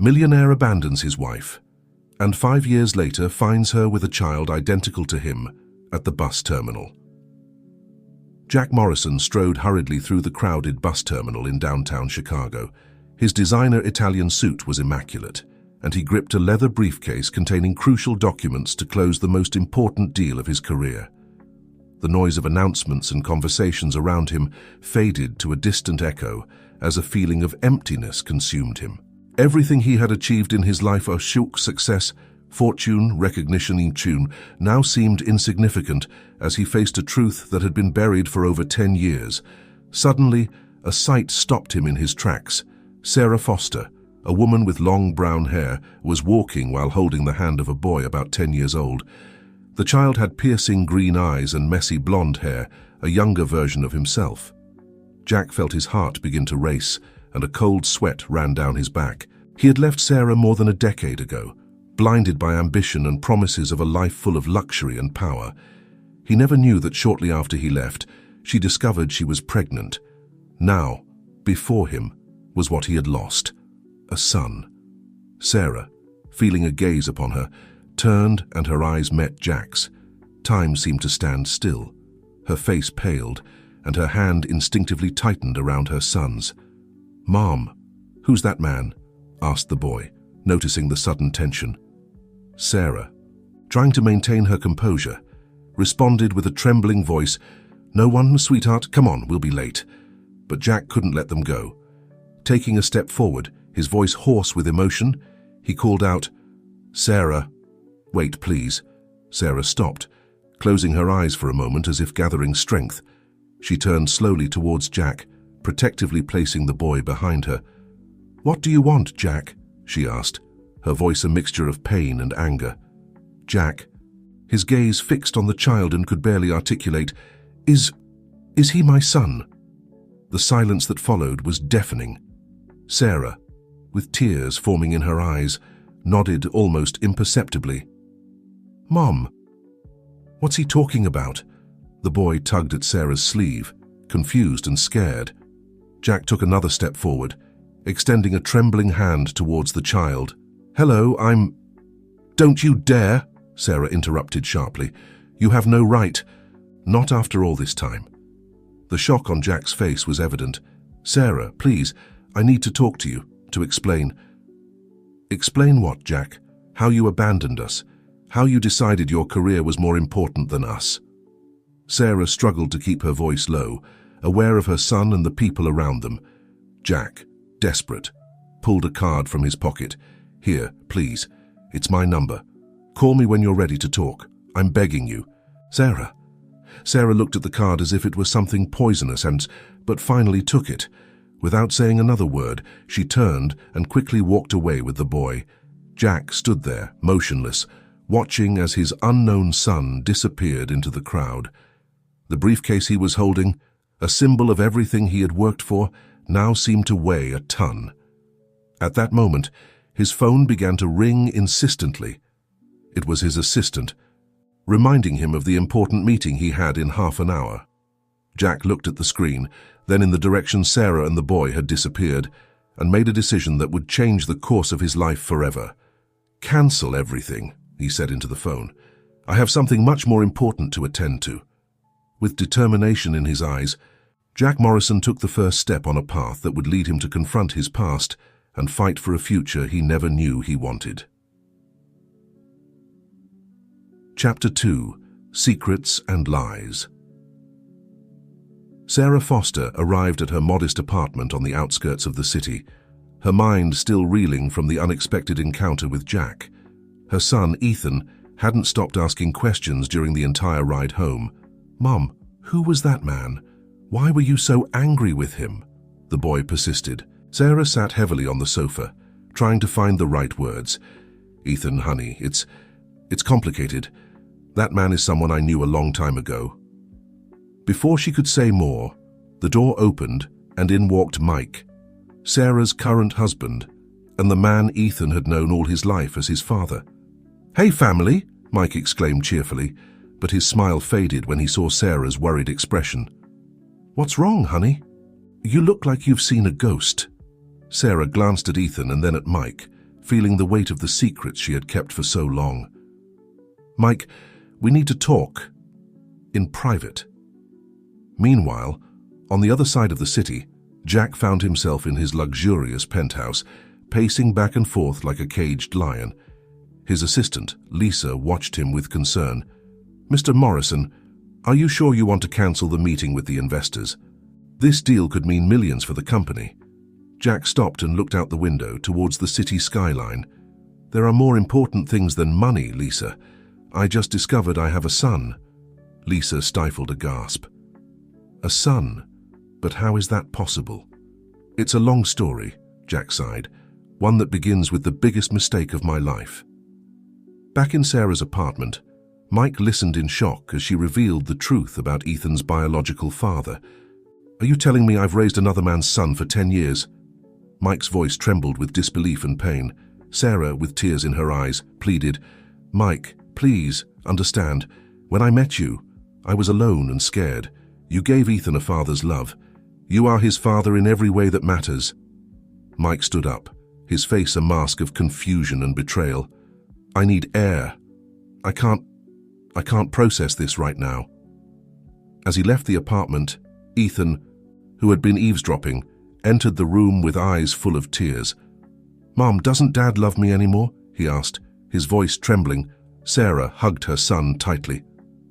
Millionaire abandons his wife, and 5 years later finds her with a child identical to him at the bus terminal. Jack Morrison strode hurriedly through the crowded bus terminal in downtown Chicago. His designer Italian suit was immaculate, and he gripped a leather briefcase containing crucial documents to close the most important deal of his career. The noise of announcements and conversations around him faded to a distant echo as a feeling of emptiness consumed him. Everything he had achieved in his life, success, fortune, recognition, now seemed insignificant as he faced a truth that had been buried for over 10 years. Suddenly, a sight stopped him in his tracks. Sarah Foster, a woman with long brown hair, was walking while holding the hand of a boy about 10 years old. The child had piercing green eyes and messy blonde hair, a younger version of himself. Jack felt his heart begin to race, and a cold sweat ran down his back. He had left Sarah more than a decade ago, blinded by ambition and promises of a life full of luxury and power. He never knew that shortly after he left, she discovered she was pregnant. Now, before him, was what he had lost: a son. Sarah, feeling a gaze upon her, turned and her eyes met Jack's. Time seemed to stand still. Her face paled, and her hand instinctively tightened around her son's. "Mom, who's that man?" asked the boy, noticing the sudden tension. Sarah, trying to maintain her composure, responded with a trembling voice, "No one, sweetheart, come on, we'll be late." But Jack couldn't let them go. Taking a step forward, his voice hoarse with emotion, he called out, "Sarah." "Wait, please." Sarah stopped, closing her eyes for a moment as if gathering strength. She turned slowly towards Jack, protectively placing the boy behind her. "What do you want, Jack?" she asked, her voice a mixture of pain and anger. Jack, his gaze fixed on the child and could barely articulate, Is he my son?" The silence that followed was deafening. Sarah, with tears forming in her eyes, nodded almost imperceptibly. "Mom, what's he talking about?" The boy tugged at Sarah's sleeve, confused and scared. Jack took another step forward, extending a trembling hand towards the child. "Hello, I'm—" "Don't you dare!" Sarah interrupted sharply. "You have no right." "Not after all this time." The shock on Jack's face was evident. "Sarah, please, I need to talk to you, to explain." "Explain what, Jack? How you abandoned us? How you decided your career was more important than us?" Sarah struggled to keep her voice low, aware of her son and the people around them. Jack, desperate, pulled a card from his pocket. "Here, please. It's my number. Call me when you're ready to talk. I'm begging you." "Sarah." Sarah looked at the card as if it was something poisonous but finally took it. Without saying another word, she turned and quickly walked away with the boy. Jack stood there, motionless, watching as his unknown son disappeared into the crowd. The briefcase he was holding, a symbol of everything he had worked for, now seemed to weigh a ton. At that moment, his phone began to ring insistently. It was his assistant, reminding him of the important meeting he had in half an hour. Jack looked at the screen, then in the direction Sarah and the boy had disappeared, and made a decision that would change the course of his life forever. "Cancel everything," he said into the phone. "I have something much more important to attend to." With determination in his eyes, Jack Morrison took the first step on a path that would lead him to confront his past and fight for a future he never knew he wanted. Chapter 2: Secrets and Lies. Sarah Foster arrived at her modest apartment on the outskirts of the city, her mind still reeling from the unexpected encounter with Jack. Her son, Ethan, hadn't stopped asking questions during the entire ride home. "Mom, who was that man? Why were you so angry with him?" the boy persisted. Sarah sat heavily on the sofa, trying to find the right words. "Ethan, honey, it's complicated. That man is someone I knew a long time ago." Before she could say more, the door opened and in walked Mike, Sarah's current husband, and the man Ethan had known all his life as his father. "Hey, family," Mike exclaimed cheerfully, but his smile faded when he saw Sarah's worried expression. "What's wrong, honey? You look like you've seen a ghost." Sarah glanced at Ethan and then at Mike, feeling the weight of the secrets she had kept for so long. "Mike, we need to talk. In private." Meanwhile, on the other side of the city, Jack found himself in his luxurious penthouse, pacing back and forth like a caged lion. His assistant, Lisa, watched him with concern. "Mr. Morrison, are you sure you want to cancel the meeting with the investors? This deal could mean millions for the company." Jack stopped and looked out the window towards the city skyline. "There are more important things than money, Lisa. I just discovered I have a son." Lisa stifled a gasp. "A son? But how is that possible?" "It's a long story," Jack sighed, "one that begins with the biggest mistake of my life." Back in Sarah's apartment, Mike listened in shock as she revealed the truth about Ethan's biological father. "Are you telling me I've raised another man's son for 10 years? Mike's voice trembled with disbelief and pain. Sarah, with tears in her eyes, pleaded, "Mike, please, understand. When I met you, I was alone and scared. You gave Ethan a father's love. You are his father in every way that matters." Mike stood up, his face a mask of confusion and betrayal. "I need air. I can't process this right now." As he left the apartment, Ethan, who had been eavesdropping, entered the room with eyes full of tears. "Mom, doesn't Dad love me anymore?" he asked, his voice trembling. Sarah hugged her son tightly.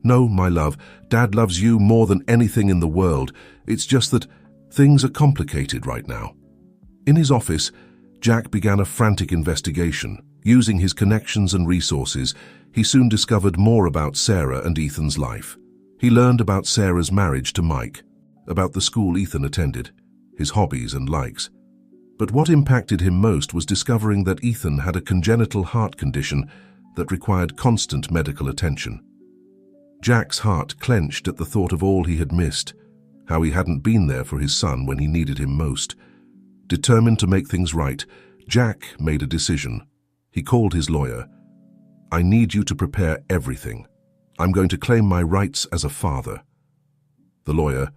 "No, my love, Dad loves you more than anything in the world. It's just that things are complicated right now." In his office, Jack began a frantic investigation. Using his connections and resources, he soon discovered more about Sarah and Ethan's life. He learned about Sarah's marriage to Mike, about the school Ethan attended, his hobbies and likes. But what impacted him most was discovering that Ethan had a congenital heart condition that required constant medical attention. Jack's heart clenched at the thought of all he had missed, how he hadn't been there for his son when he needed him most. Determined to make things right, Jack made a decision. He called his lawyer. "I need you to prepare everything. I'm going to claim my rights as a father." The lawyer,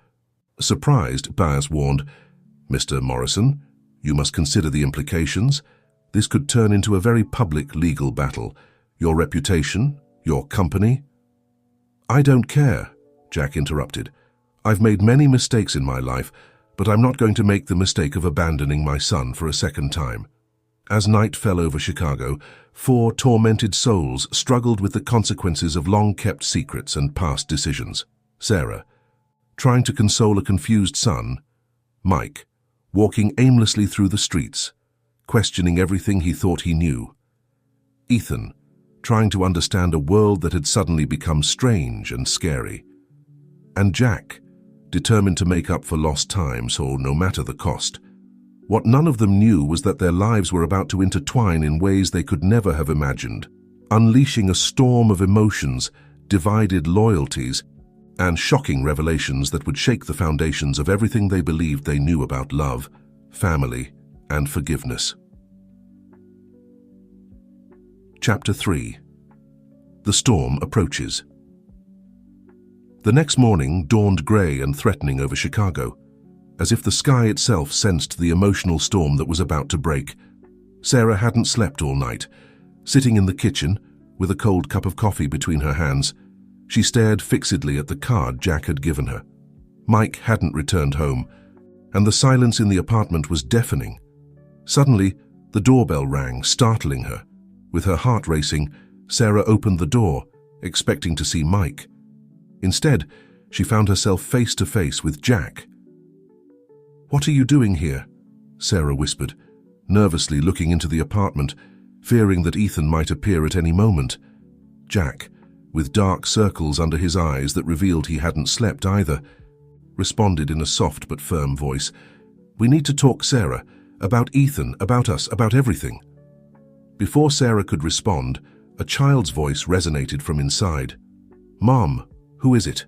surprised, Baz warned, "Mr. Morrison, you must consider the implications. This could turn into a very public legal battle. Your reputation, your company." "I don't care," Jack interrupted. "I've made many mistakes in my life, but I'm not going to make the mistake of abandoning my son for a second time." As night fell over Chicago, 4 tormented souls struggled with the consequences of long-kept secrets and past decisions. Sarah, trying to console a confused son. Mike, walking aimlessly through the streets, questioning everything he thought he knew. Ethan, trying to understand a world that had suddenly become strange and scary. And Jack, determined to make up for lost time, so no matter the cost. What none of them knew was that their lives were about to intertwine in ways they could never have imagined, unleashing a storm of emotions, divided loyalties, and shocking revelations that would shake the foundations of everything they believed they knew about love, family, and forgiveness. Chapter 3. The storm approaches. The next morning dawned grey and threatening over Chicago, as if the sky itself sensed the emotional storm that was about to break. Sarah hadn't slept all night. Sitting in the kitchen, with a cold cup of coffee between her hands, she stared fixedly at the card Jack had given her. Mike hadn't returned home, and the silence in the apartment was deafening. Suddenly, the doorbell rang, startling her. With her heart racing, Sarah opened the door, expecting to see Mike. Instead, she found herself face to face with Jack. "What are you doing here?" Sarah whispered, nervously looking into the apartment, fearing that Ethan might appear at any moment. Jack, with dark circles under his eyes that revealed he hadn't slept either, responded in a soft but firm voice. "We need to talk, Sarah, about Ethan, about us, about everything." Before Sarah could respond, a child's voice resonated from inside. "Mom, who is it?"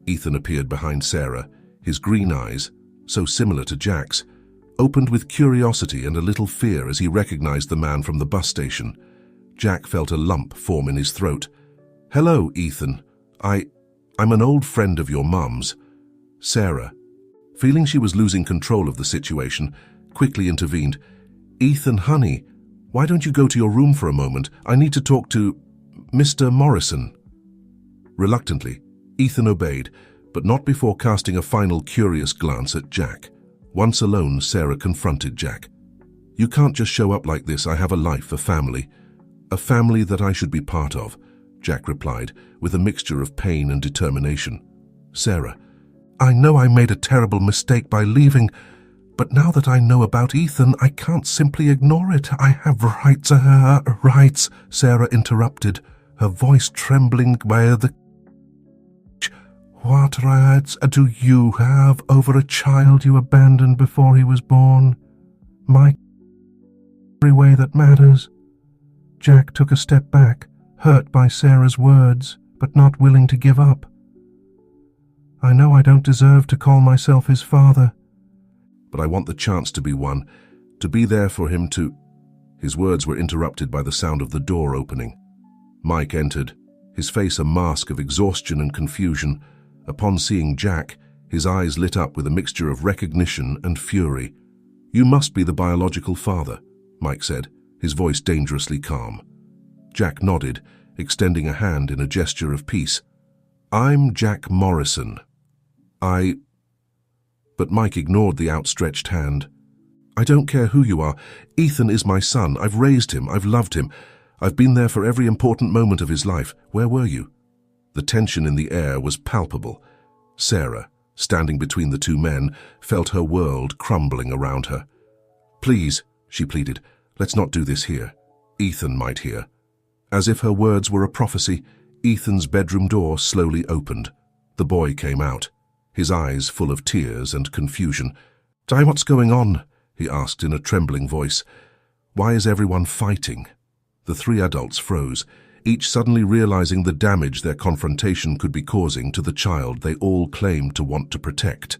Ethan appeared behind Sarah, his green eyes, so similar to Jack's, opened with curiosity and a little fear as he recognized the man from the bus station. Jack felt a lump form in his throat. "Hello, Ethan. I'm an old friend of your mum's." Sarah, feeling she was losing control of the situation, quickly intervened. "Ethan, honey, Why don't you go to your room for a moment? I need to talk to Mr. Morrison. Reluctantly, Ethan obeyed, but not before casting a final curious glance at Jack. Once alone, Sarah confronted Jack. You can't just show up like this. I have a life, a family that I should be part of, Jack replied, with a mixture of pain and determination. Sarah, I know I made a terrible mistake by leaving, but now that I know about Ethan, I can't simply ignore it. I have rights. Rights, Sarah interrupted, her voice trembling by the... What rights do you have over a child you abandoned before he was born? My... every way that matters. Jack took a step back, hurt by Sarah's words, but not willing to give up. I know I don't deserve to call myself his father, but I want the chance to be one, to be there for him to... His words were interrupted by the sound of the door opening. Mike entered, his face a mask of exhaustion and confusion. Upon seeing Jack, his eyes lit up with a mixture of recognition and fury. You must be the biological father, Mike said, his voice dangerously calm. Jack nodded, extending a hand in a gesture of peace. I'm Jack Morrison. But Mike ignored the outstretched hand. I don't care who you are. Ethan is my son. I've raised him. I've loved him. I've been there for every important moment of his life. Where were you? The tension in the air was palpable. Sarah, standing between the two men, felt her world crumbling around her. Please, she pleaded, let's not do this here. Ethan might hear. As if her words were a prophecy, Ethan's bedroom door slowly opened. The boy came out, his eyes full of tears and confusion. Di, what's going on? He asked in a trembling voice. Why is everyone fighting? The three adults froze, each suddenly realizing the damage their confrontation could be causing to the child they all claimed to want to protect.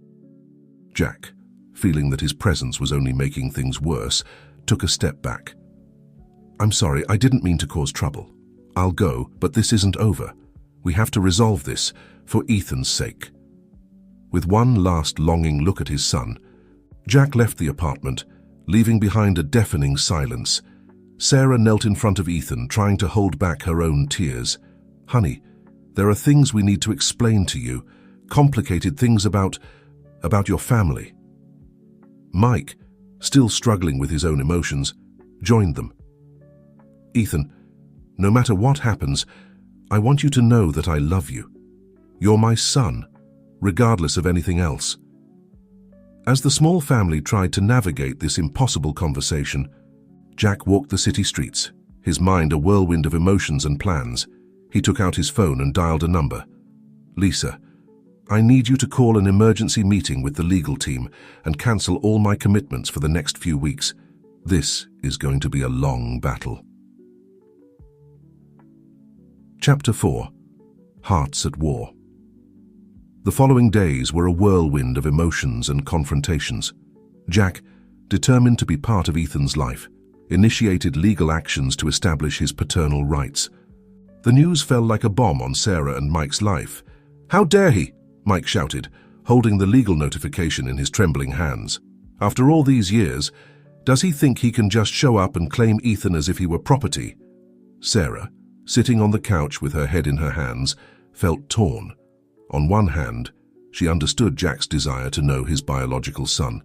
Jack, feeling that his presence was only making things worse, took a step back. I'm sorry, I didn't mean to cause trouble. I'll go, but this isn't over. We have to resolve this, for Ethan's sake. With one last longing look at his son, Jack left the apartment, leaving behind a deafening silence. Sarah knelt in front of Ethan, trying to hold back her own tears. Honey, there are things we need to explain to you, complicated things about your family. Mike, still struggling with his own emotions, joined them. Ethan, no matter what happens, I want you to know that I love you. You're my son, regardless of anything else. As the small family tried to navigate this impossible conversation, Jack walked the city streets, his mind a whirlwind of emotions and plans. He took out his phone and dialed a number. Lisa, I need you to call an emergency meeting with the legal team and cancel all my commitments for the next few weeks. This is going to be a long battle. Chapter 4. Hearts at War. The following days were a whirlwind of emotions and confrontations. Jack, determined to be part of Ethan's life, initiated legal actions to establish his paternal rights. The news fell like a bomb on Sarah and Mike's life. How dare he? Mike shouted, holding the legal notification in his trembling hands. After all these years, does he think he can just show up and claim Ethan as if he were property? Sarah, sitting on the couch with her head in her hands, felt torn. On one hand, she understood Jack's desire to know his biological son.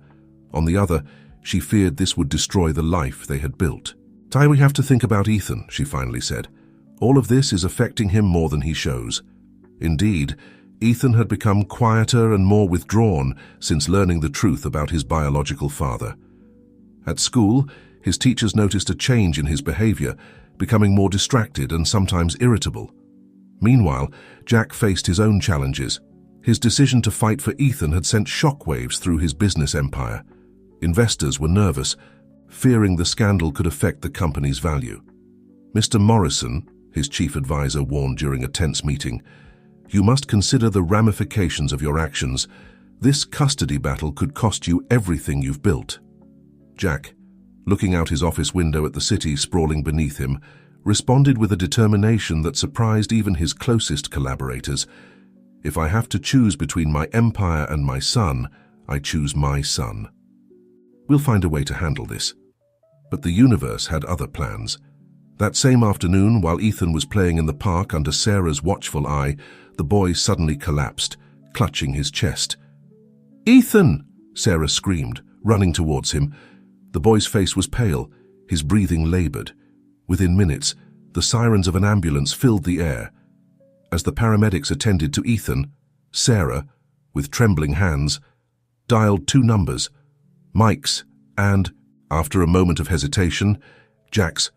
On the other, she feared this would destroy the life they had built. Ty, we have to think about Ethan, she finally said. All of this is affecting him more than he shows. Indeed, Ethan had become quieter and more withdrawn since learning the truth about his biological father. At school, his teachers noticed a change in his behavior, becoming more distracted and sometimes irritable. Meanwhile, Jack faced his own challenges. His decision to fight for Ethan had sent shockwaves through his business empire. Investors were nervous, fearing the scandal could affect the company's value. Mr. Morrison, his chief advisor, warned during a tense meeting, "You must consider the ramifications of your actions. This custody battle could cost you everything you've built." Jack, looking out his office window at the city sprawling beneath him, responded with a determination that surprised even his closest collaborators. "If I have to choose between my empire and my son, I choose my son. We'll find a way to handle this." But the universe had other plans. That same afternoon, while Ethan was playing in the park under Sarah's watchful eye, the boy suddenly collapsed, clutching his chest. "Ethan!" Sarah screamed, running towards him. The boy's face was pale, his breathing labored. Within minutes, the sirens of an ambulance filled the air. As the paramedics attended to Ethan, Sarah, with trembling hands, dialed 2 numbers, Mike's and, after a moment of hesitation, Jack's.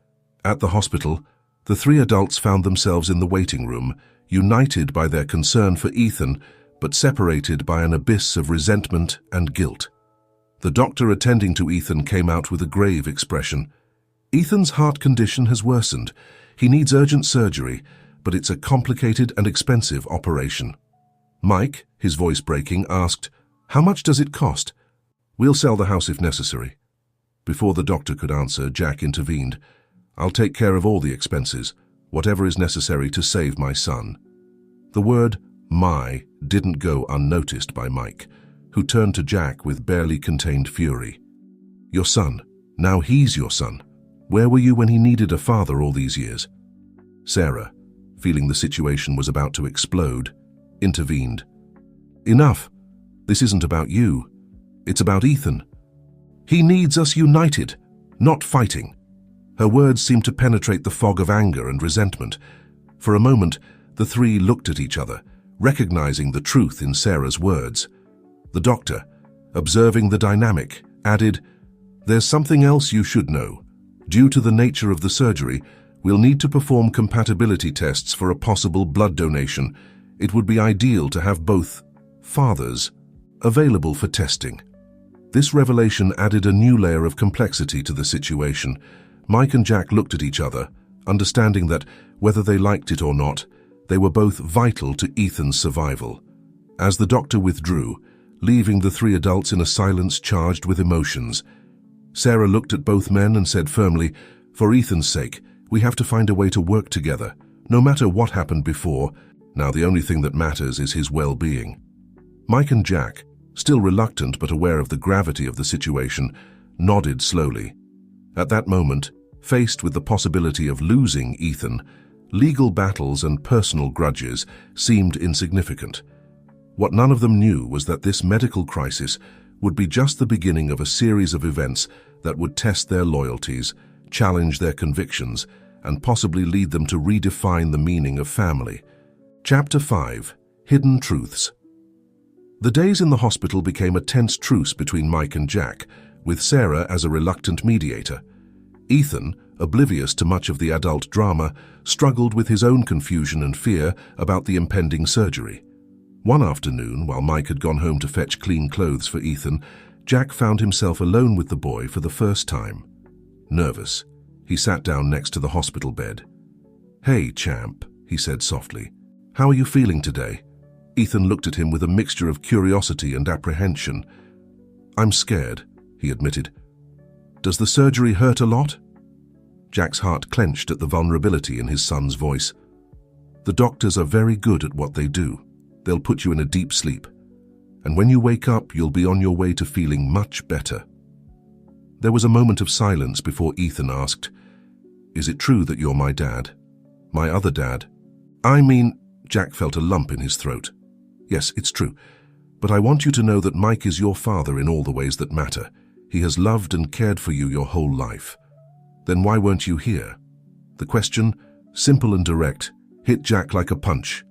At the hospital, the 3 adults found themselves in the waiting room, united by their concern for Ethan, but separated by an abyss of resentment and guilt. The doctor attending to Ethan came out with a grave expression. "Ethan's heart condition has worsened. He needs urgent surgery, but it's a complicated and expensive operation." Mike, his voice breaking, asked, "How much does it cost?" "We'll sell the house if necessary." Before the doctor could answer, Jack intervened. "I'll take care of all the expenses, whatever is necessary to save my son." The word "my" didn't go unnoticed by Mike, who turned to Jack with barely contained fury. "Your son. Now he's your son. Where were you when he needed a father all these years?" Sarah, feeling the situation was about to explode, intervened. "Enough. This isn't about you. It's about Ethan. He needs us united, not fighting." Her words seemed to penetrate the fog of anger and resentment. For a moment, the 3 looked at each other, recognizing the truth in Sarah's words. The doctor, observing the dynamic, added, "There's something else you should know. Due to the nature of the surgery, we'll need to perform compatibility tests for a possible blood donation. It would be ideal to have both fathers available for testing." This revelation added a new layer of complexity to the situation. Mike and Jack looked at each other, understanding that, whether they liked it or not, they were both vital to Ethan's survival. As the doctor withdrew, leaving the 3 adults in a silence charged with emotions, Sarah looked at both men and said firmly, "For Ethan's sake, we have to find a way to work together. No matter what happened before, now the only thing that matters is his well-being." Mike and Jack, still reluctant but aware of the gravity of the situation, nodded slowly. At that moment, faced with the possibility of losing Ethan, legal battles and personal grudges seemed insignificant. What none of them knew was that this medical crisis would be just the beginning of a series of events that would test their loyalties, challenge their convictions, and possibly lead them to redefine the meaning of family. Chapter 5: Hidden Truths. The days in the hospital became a tense truce between Mike and Jack, with Sarah as a reluctant mediator. Ethan, oblivious to much of the adult drama, struggled with his own confusion and fear about the impending surgery. One afternoon, while Mike had gone home to fetch clean clothes for Ethan, Jack found himself alone with the boy for the first time. Nervous, he sat down next to the hospital bed. "Hey, champ," he said softly. "How are you feeling today?" Ethan looked at him with a mixture of curiosity and apprehension. "I'm scared," he admitted. "Does the surgery hurt a lot?" Jack's heart clenched at the vulnerability in his son's voice. "The doctors are very good at what they do. They'll put you in a deep sleep. And when you wake up, you'll be on your way to feeling much better." There was a moment of silence before Ethan asked, "Is it true that you're my dad? My other dad?" "I mean," Jack felt a lump in his throat. "Yes, it's true. But I want you to know that Mike is your father in all the ways that matter. He has loved and cared for you your whole life." "Then why weren't you here?" The question, simple and direct, hit Jack like a punch.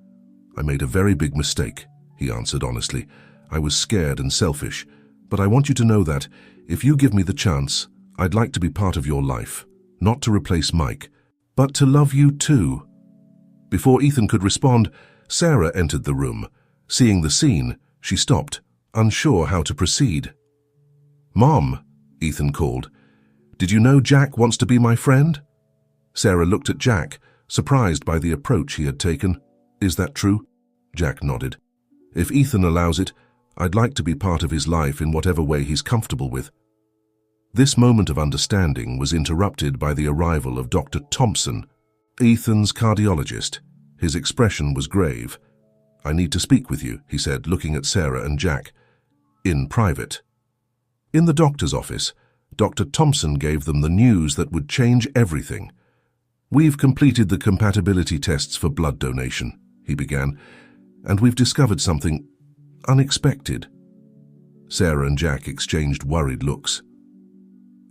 "I made a very big mistake," he answered honestly. "I was scared and selfish. But I want you to know that, if you give me the chance, I'd like to be part of your life. Not to replace Mike, but to love you too." Before Ethan could respond, Sarah entered the room. Seeing the scene, she stopped, unsure how to proceed. "Mom," Ethan called, "did you know Jack wants to be my friend?" Sarah looked at Jack, surprised by the approach he had taken. "Is that true?" Jack nodded. "If Ethan allows it, I'd like to be part of his life in whatever way he's comfortable with." This moment of understanding was interrupted by the arrival of Dr. Thompson, Ethan's cardiologist. His expression was grave. "I need to speak with you," he said, looking at Sarah and Jack. "In private." In the doctor's office, Dr. Thompson gave them the news that would change everything. "We've completed the compatibility tests for blood donation," he began, "and we've discovered something unexpected." Sarah and Jack exchanged worried looks.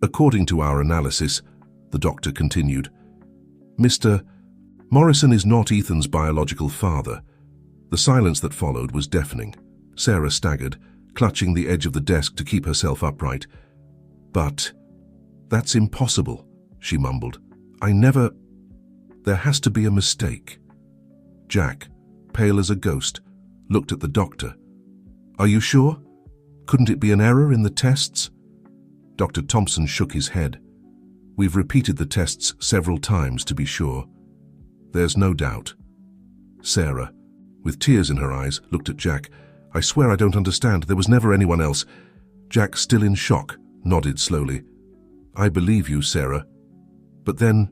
"According to our analysis," the doctor continued, "Mr. Morrison is not Ethan's biological father." The silence that followed was deafening. Sarah staggered, clutching the edge of the desk to keep herself upright. "But that's impossible," she mumbled. There has to be a mistake." Jack, pale as a ghost, looked at the doctor. "Are you sure? Couldn't it be an error in the tests?" Dr. Thompson shook his head. "We've repeated the tests several times to be sure. There's no doubt." Sarah, with tears in her eyes, looked at Jack. "I swear I don't understand. There was never anyone else." Jack, still in shock, nodded slowly. "I believe you, Sarah. But then,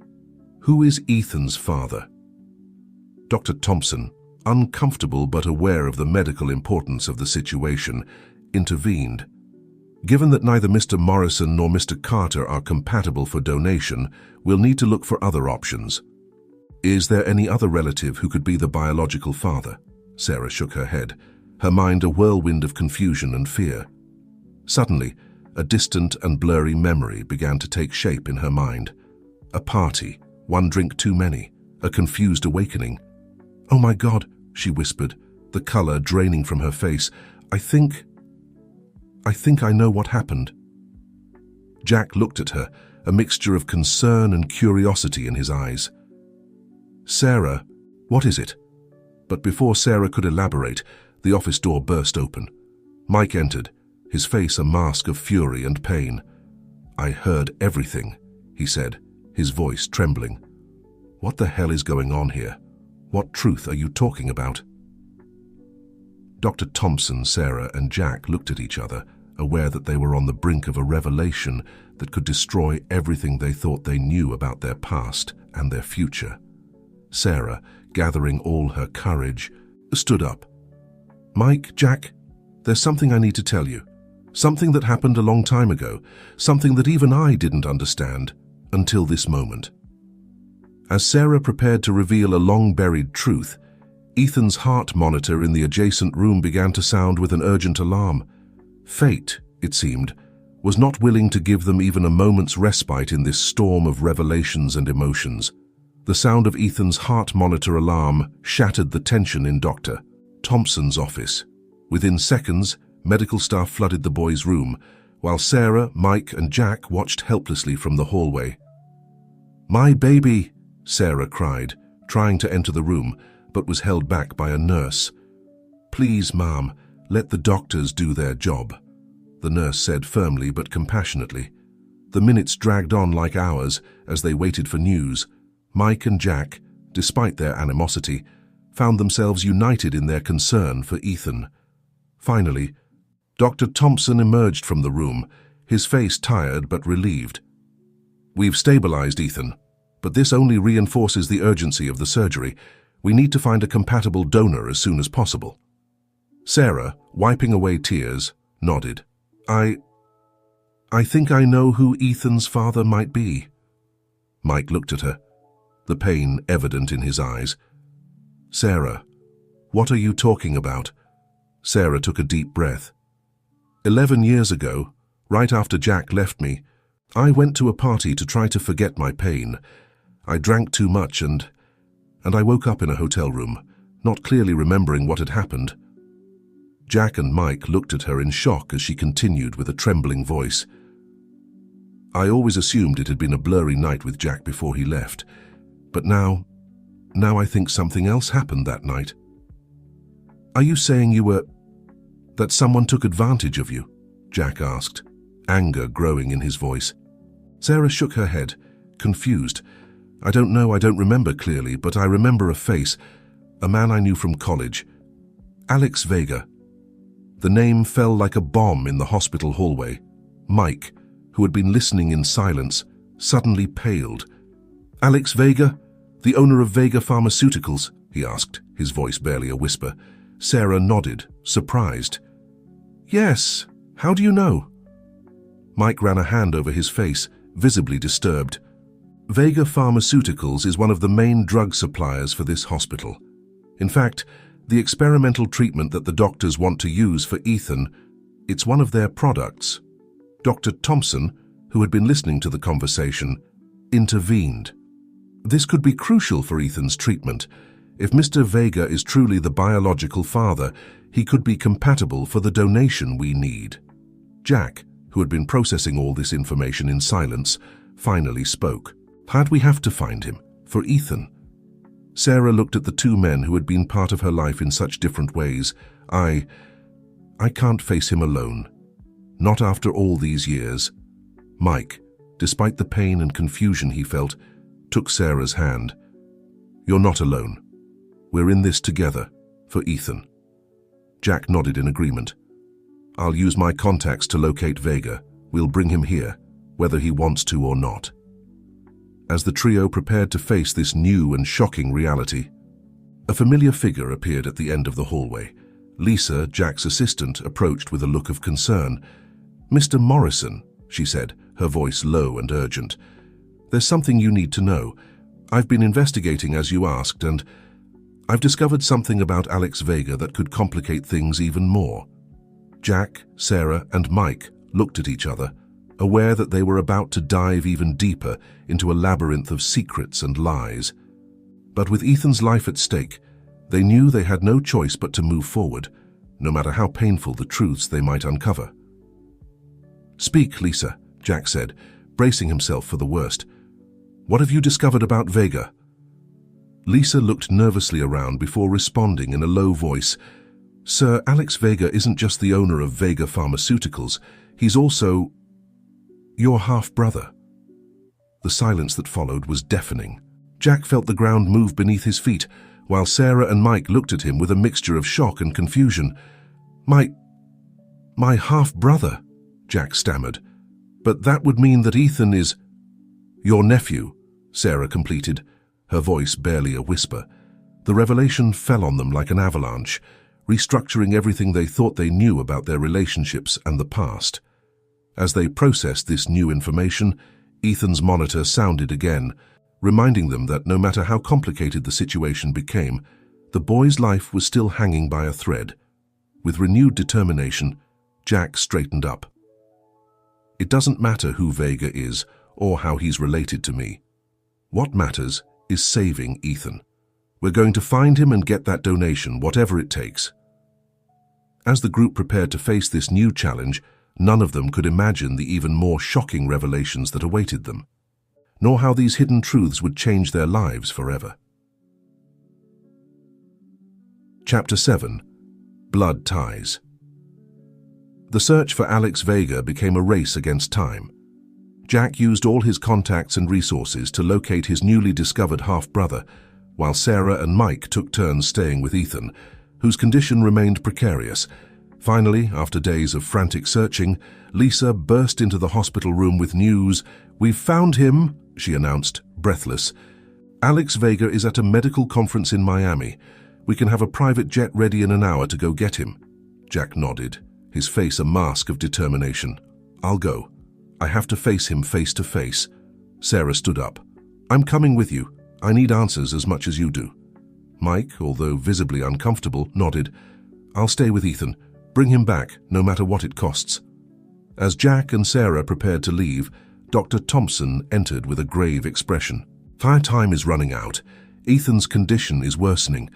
who is Ethan's father?" Dr. Thompson, uncomfortable but aware of the medical importance of the situation, intervened. "Given that neither Mr. Morrison nor Mr. Carter are compatible for donation, we'll need to look for other options." "Is there any other relative who could be the biological father?" Sarah shook her head, her mind a whirlwind of confusion and fear. Suddenly, a distant and blurry memory began to take shape in her mind. A party, one drink too many, a confused awakening. "Oh my God," she whispered, the color draining from her face. I think I know what happened." Jack looked at her, a mixture of concern and curiosity in his eyes. "Sarah, what is it?" But before Sarah could elaborate, the office door burst open. Mike entered, his face a mask of fury and pain. "I heard everything," he said, his voice trembling. "What the hell is going on here? What truth are you talking about?" Dr. Thompson, Sarah, and Jack looked at each other, aware that they were on the brink of a revelation that could destroy everything they thought they knew about their past and their future. Sarah, gathering all her courage, stood up. "Mike, Jack, there's something I need to tell you. Something that happened a long time ago, something that even I didn't understand until this moment." As Sarah prepared to reveal a long-buried truth, Ethan's heart monitor in the adjacent room began to sound with an urgent alarm. Fate, it seemed, was not willing to give them even a moment's respite in this storm of revelations and emotions. The sound of Ethan's heart monitor alarm shattered the tension in Dr. Thompson's office. Within seconds, medical staff flooded the boy's room, while Sarah, Mike, and Jack watched helplessly from the hallway. "My baby!" Sarah cried, trying to enter the room, but was held back by a nurse. "Please, Mom, let the doctors do their job," the nurse said firmly but compassionately. The minutes dragged on like hours as they waited for news. Mike and Jack, despite their animosity, found themselves united in their concern for Ethan. Finally, Dr. Thompson emerged from the room, his face tired but relieved. "We've stabilized Ethan, but this only reinforces the urgency of the surgery. We need to find a compatible donor as soon as possible." Sarah, wiping away tears, nodded. I think I know who Ethan's father might be." Mike looked at her, the pain evident in his eyes. "Sarah, what are you talking about?" Sarah took a deep breath. 11 years ago, right after Jack left me, I went to a party to try to forget my pain. I drank too much and I woke up in a hotel room, not clearly remembering what had happened. Jack and Mike looked at her in shock as she continued with a trembling voice. "I always assumed it had been a blurry night with Jack before he left, but now I think something else happened that night." "Are you saying that someone took advantage of you?" Jack asked, anger growing in his voice. Sarah shook her head, confused. "I don't know, I don't remember clearly, but I remember a face, a man I knew from college. Alex Vega." The name fell like a bomb in the hospital hallway. Mike, who had been listening in silence, suddenly paled. "Alex Vega? The owner of Vega Pharmaceuticals?" he asked, his voice barely a whisper. Sarah nodded, surprised. "Yes, how do you know?" Mike ran a hand over his face, visibly disturbed. Vega Pharmaceuticals is one of the main drug suppliers for this hospital. In fact, the experimental treatment that the doctors want to use for Ethan, it's one of their products. Dr. Thompson, who had been listening to the conversation, intervened. This could be crucial for Ethan's treatment. If Mr. Vega is truly the biological father, he could be compatible for the donation we need. Jack, who had been processing all this information in silence, finally spoke. Had we have to find him? For Ethan? Sarah looked at the two men who had been part of her life in such different ways. I can't face him alone. Not after all these years. Mike, despite the pain and confusion he felt, took Sarah's hand. You're not alone. We're in this together, for Ethan. Jack nodded in agreement. I'll use my contacts to locate Vega. We'll bring him here, whether he wants to or not. As the trio prepared to face this new and shocking reality, a familiar figure appeared at the end of the hallway. Lisa, Jack's assistant, approached with a look of concern. Mr. Morrison, she said, her voice low and urgent. There's something you need to know. I've been investigating as you asked, and I've discovered something about Alex Vega that could complicate things even more. Jack, Sarah, and Mike looked at each other, aware that they were about to dive even deeper into a labyrinth of secrets and lies. But with Ethan's life at stake, they knew they had no choice but to move forward, no matter how painful the truths they might uncover. Speak, Lisa, Jack said, bracing himself for the worst. What have you discovered about Vega? Lisa looked nervously around before responding in a low voice. Sir, Alex Vega isn't just the owner of Vega Pharmaceuticals. He's also your half-brother. The silence that followed was deafening. Jack felt the ground move beneath his feet, while Sarah and Mike looked at him with a mixture of shock and confusion. My half-brother, Jack stammered. But that would mean that Ethan is your nephew, Sarah completed, her voice barely a whisper. The revelation fell on them like an avalanche, restructuring everything they thought they knew about their relationships and the past. As they processed this new information, Ethan's monitor sounded again, reminding them that no matter how complicated the situation became, the boy's life was still hanging by a thread. With renewed determination, Jack straightened up. It doesn't matter who Vega is or how he's related to me. What matters is saving Ethan. We're going to find him and get that donation, whatever it takes. As the group prepared to face this new challenge, none of them could imagine the even more shocking revelations that awaited them, nor how these hidden truths would change their lives forever. Chapter 7. Blood Ties. The search for Alex Vega became a race against time. Jack used all his contacts and resources to locate his newly discovered half-brother, while Sarah and Mike took turns staying with Ethan, whose condition remained precarious. Finally, after days of frantic searching, Lisa burst into the hospital room with news. "We've found him," she announced, breathless. "Alex Vega is at a medical conference in Miami. We can have a private jet ready in an hour to go get him." Jack nodded, his face a mask of determination. "I'll go. I have to face him face to face." Sarah stood up. "I'm coming with you. I need answers as much as you do." Mike, although visibly uncomfortable, nodded. "I'll stay with Ethan. Bring him back, no matter what it costs." As Jack and Sarah prepared to leave, Dr. Thompson entered with a grave expression. "Our time is running out. Ethan's condition is worsening.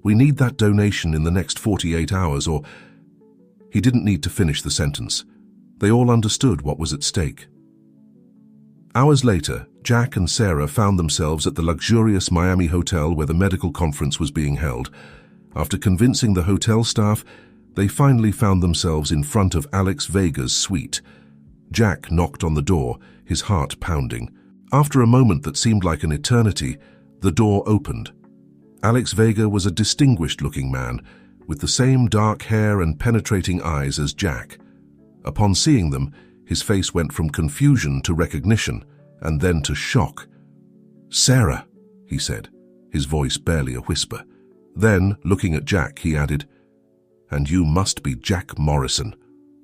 We need that donation in the next 48 hours or—" He didn't need to finish the sentence. They all understood what was at stake. Hours later, Jack and Sarah found themselves at the luxurious Miami hotel where the medical conference was being held. After convincing the hotel staff, they finally found themselves in front of Alex Vega's suite. Jack knocked on the door, his heart pounding. After a moment that seemed like an eternity, the door opened. Alex Vega was a distinguished-looking man, with the same dark hair and penetrating eyes as Jack. Upon seeing them, his face went from confusion to recognition, and then to shock. "Sarah," he said, his voice barely a whisper. Then, looking at Jack, he added, "And you must be Jack Morrison.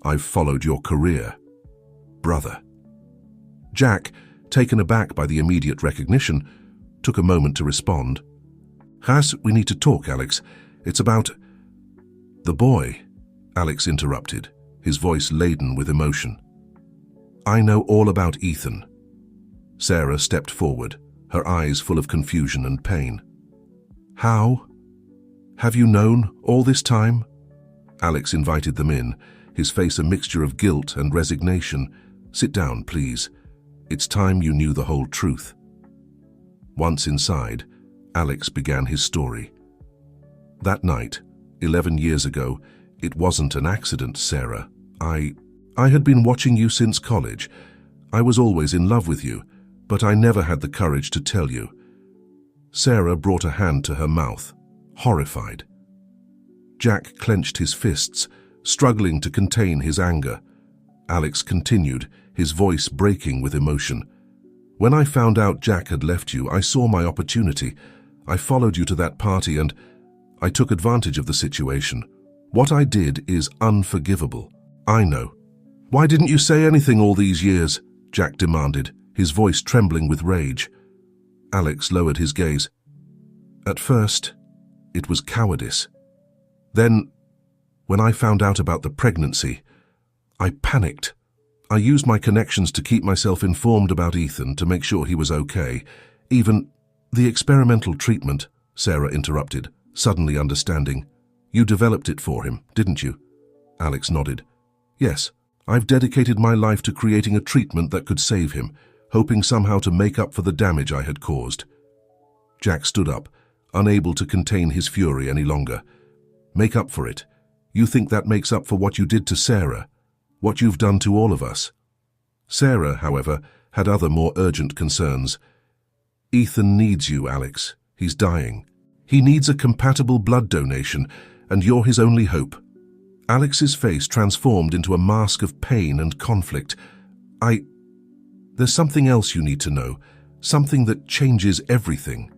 I've followed your career." brother. Jack, taken aback by the immediate recognition, took a moment to respond. "Has, we need to talk, Alex. It's about—" "The boy," Alex interrupted, his voice laden with emotion. "I know all about Ethan." Sarah stepped forward, her eyes full of confusion and pain. "How? Have you known all this time?" Alex invited them in, his face a mixture of guilt and resignation. "Sit down, please. It's time you knew the whole truth." Once inside, Alex began his story. "That night, 11 years ago, it wasn't an accident, Sarah. I had been watching you since college. I was always in love with you, but I never had the courage to tell you." Sarah brought a hand to her mouth, horrified. Jack clenched his fists, struggling to contain his anger. Alex continued, his voice breaking with emotion. "When I found out Jack had left you, I saw my opportunity. I followed you to that party and I took advantage of the situation. What I did is unforgivable. I know." "Why didn't you say anything all these years?" Jack demanded, his voice trembling with rage. Alex lowered his gaze. "At first, it was cowardice. Then, when I found out about the pregnancy, I panicked. I used my connections to keep myself informed about Ethan to make sure he was okay. Even the experimental treatment," Sarah interrupted, suddenly understanding. "You developed it for him, didn't you?" Alex nodded. "Yes, I've dedicated my life to creating a treatment that could save him, hoping somehow to make up for the damage I had caused." Jack stood up, unable to contain his fury any longer. "Make up for it? You think that makes up for what you did to Sarah? What you've done to all of us?" Sarah, however, had other more urgent concerns. "Ethan needs you, Alex. He's dying. He needs a compatible blood donation, and you're his only hope." Alex's face transformed into a mask of pain and conflict. There's something else you need to know, something that changes everything."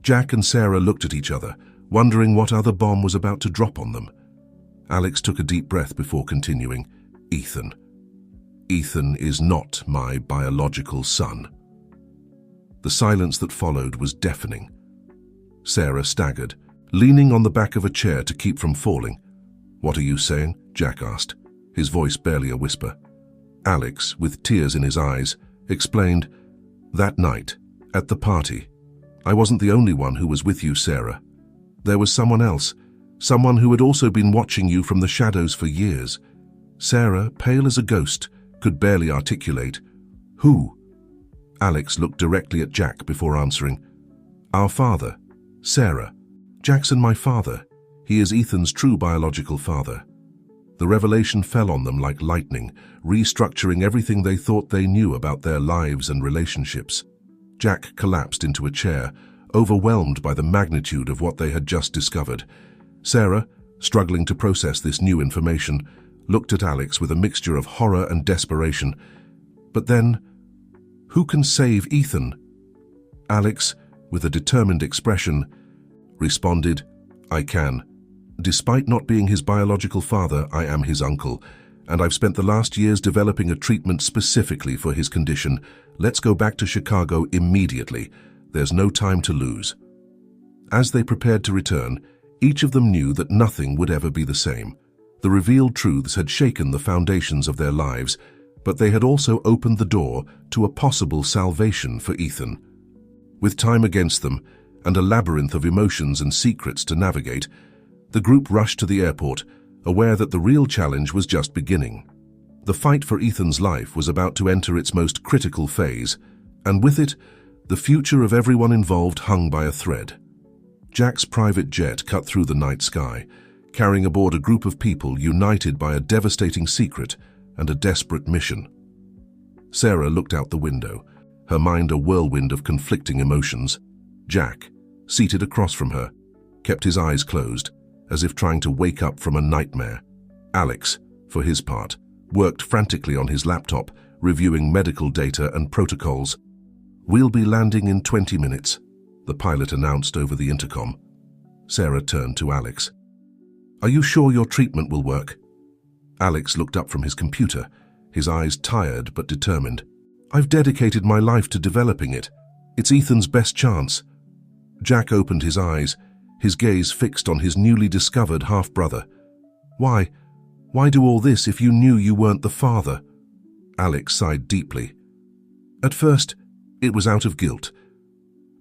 Jack and Sarah looked at each other, wondering what other bomb was about to drop on them. Alex took a deep breath before continuing. "Ethan. Ethan is not my biological son." The silence that followed was deafening. Sarah staggered, leaning on the back of a chair to keep from falling. "What are you saying?" Jack asked, his voice barely a whisper. Alex, with tears in his eyes, explained, "That night, at the party, I wasn't the only one who was with you, Sarah. There was someone else, someone who had also been watching you from the shadows for years." Sarah, pale as a ghost, could barely articulate. "Who?" Alex looked directly at Jack before answering. "Our father, Sarah. Jackson, my father. He is Ethan's true biological father." The revelation fell on them like lightning, restructuring everything they thought they knew about their lives and relationships. Jack collapsed into a chair, overwhelmed by the magnitude of what they had just discovered. Sarah, struggling to process this new information, looked at Alex with a mixture of horror and desperation. "But then, who can save Ethan?" Alex, with a determined expression, responded, "I can. Despite not being his biological father, I am his uncle, and I've spent the last years developing a treatment specifically for his condition. Let's go back to Chicago immediately. There's no time to lose." As they prepared to return, each of them knew that nothing would ever be the same. The revealed truths had shaken the foundations of their lives, but they had also opened the door to a possible salvation for Ethan. With time against them, and a labyrinth of emotions and secrets to navigate, the group rushed to the airport, aware that the real challenge was just beginning. The fight for Ethan's life was about to enter its most critical phase, and with it, the future of everyone involved hung by a thread. Jack's private jet cut through the night sky, carrying aboard a group of people united by a devastating secret and a desperate mission. Sarah looked out the window, her mind a whirlwind of conflicting emotions. Jack, seated across from her, kept his eyes closed, as if trying to wake up from a nightmare. Alex, for his part, worked frantically on his laptop, reviewing medical data and protocols. "We'll be landing in 20 minutes, the pilot announced over the intercom. Sarah turned to Alex. "Are you sure your treatment will work?" Alex looked up from his computer, his eyes tired but determined. "I've dedicated my life to developing it. It's Ethan's best chance." Jack opened his eyes, his gaze fixed on his newly discovered half-brother. "Why? Why do all this if you knew you weren't the father?" Alex sighed deeply. "At first, it was out of guilt.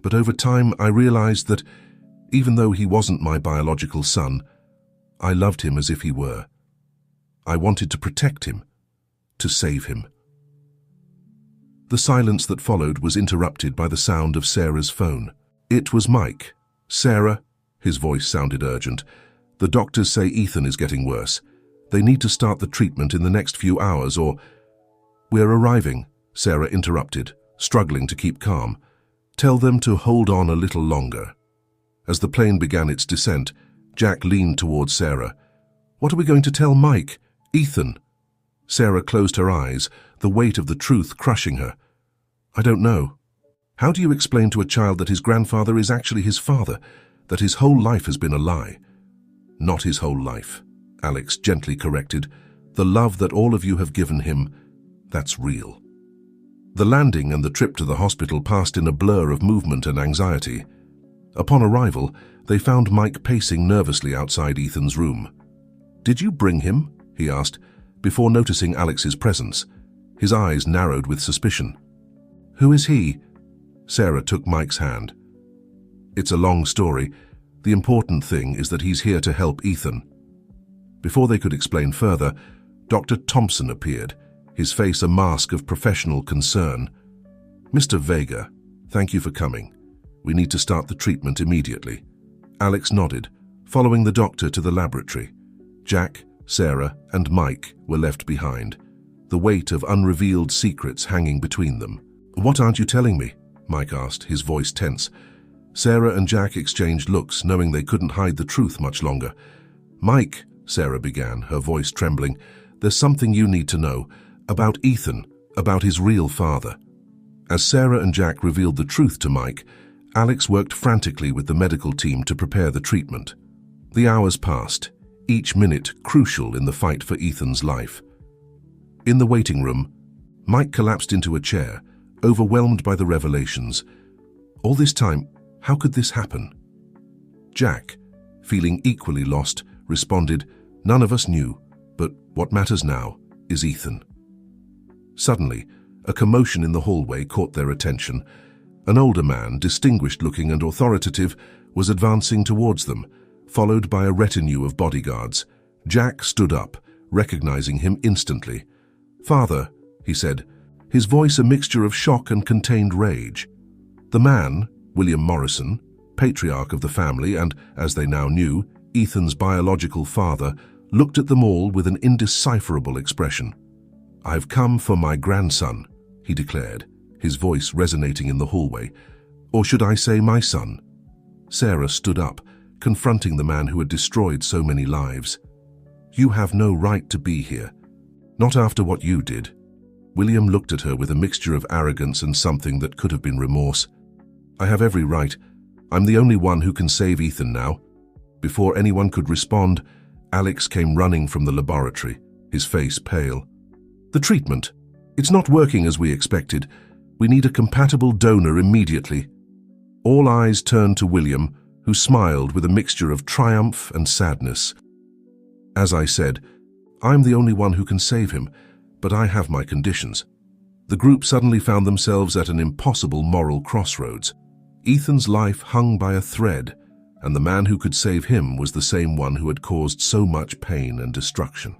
But over time, I realized that, even though he wasn't my biological son, I loved him as if he were. I wanted to protect him, to save him." The silence that followed was interrupted by the sound of Sarah's phone. It was Mike. "Sarah," his voice sounded urgent, "the doctors say Ethan is getting worse. They need to start the treatment in the next few hours or—" "We're arriving," Sarah interrupted, struggling to keep calm. "Tell them to hold on a little longer." As the plane began its descent, Jack leaned towards Sarah. "What are we going to tell Mike? Ethan?" Sarah closed her eyes, the weight of the truth crushing her. "I don't know. How do you explain to a child that his grandfather is actually his father, that his whole life has been a lie?" "Not his whole life," Alex gently corrected. "The love that all of you have given him, that's real." The landing and the trip to the hospital passed in a blur of movement and anxiety. Upon arrival, they found Mike pacing nervously outside Ethan's room. "Did you bring him?" he asked, before noticing Alex's presence. His eyes narrowed with suspicion. "Who is he?" Sarah took Mike's hand. "It's a long story. The important thing is that he's here to help Ethan." Before they could explain further, Dr. Thompson appeared, his face a mask of professional concern. "Mr. Vega, thank you for coming. We need to start the treatment immediately." Alex nodded, following the doctor to the laboratory. Jack, Sarah, and Mike were left behind, the weight of unrevealed secrets hanging between them. "What aren't you telling me?" Mike asked, his voice tense. Sarah and Jack exchanged looks, knowing they couldn't hide the truth much longer. "Mike," Sarah began, her voice trembling, "there's something you need to know. About Ethan, about his real father." As Sarah and Jack revealed the truth to Mike, Alex worked frantically with the medical team to prepare the treatment. The hours passed, each minute crucial in the fight for Ethan's life. In the waiting room, Mike collapsed into a chair, overwhelmed by the revelations. All this time, how could this happen? Jack, feeling equally lost, responded, "None of us knew, but what matters now is Ethan." Suddenly, a commotion in the hallway caught their attention. An older man, distinguished-looking and authoritative, was advancing towards them, followed by a retinue of bodyguards. Jack stood up, recognizing him instantly. "Father," he said, his voice a mixture of shock and contained rage. The man, William Morrison, patriarch of the family and, as they now knew, Ethan's biological father, looked at them all with an indecipherable expression. "I've come for my grandson," he declared, his voice resonating in the hallway. "Or should I say my son?" Sarah stood up, confronting the man who had destroyed so many lives. "You have no right to be here. Not after what you did." William looked at her with a mixture of arrogance and something that could have been remorse. "I have every right. I'm the only one who can save Ethan now." Before anyone could respond, Alex came running from the laboratory, his face pale. "The treatment. It's not working as we expected. We need a compatible donor immediately." All eyes turned to William, who smiled with a mixture of triumph and sadness. "As I said, I'm the only one who can save him, but I have my conditions." The group suddenly found themselves at an impossible moral crossroads. Ethan's life hung by a thread, and the man who could save him was the same one who had caused so much pain and destruction.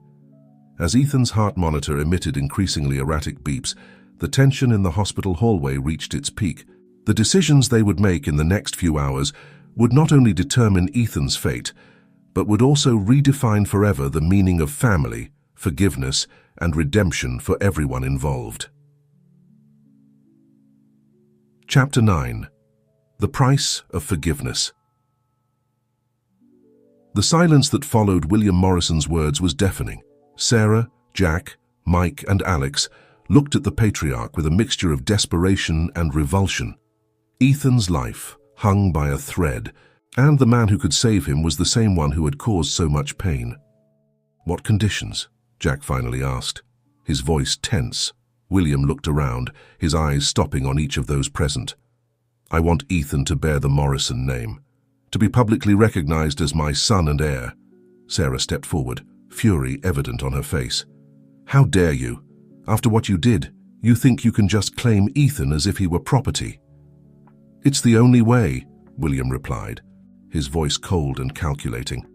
As Ethan's heart monitor emitted increasingly erratic beeps, the tension in the hospital hallway reached its peak. The decisions they would make in the next few hours would not only determine Ethan's fate, but would also redefine forever the meaning of family, forgiveness, and redemption for everyone involved. Chapter 9. The Price of Forgiveness. The silence that followed William Morrison's words was deafening. Sarah, Jack, Mike, and Alex looked at the patriarch with a mixture of desperation and revulsion. Ethan's life hung by a thread, and the man who could save him was the same one who had caused so much pain. "What conditions?" Jack finally asked. his voice tense. William looked around, his eyes stopping on each of those present. I want Ethan to bear the Morrison name, to be publicly recognized as my son and heir. Sarah stepped forward, fury evident on her face. How dare you? After what you did, you think you can just claim Ethan as if he were property? It's the only way, William replied, his voice cold and calculating.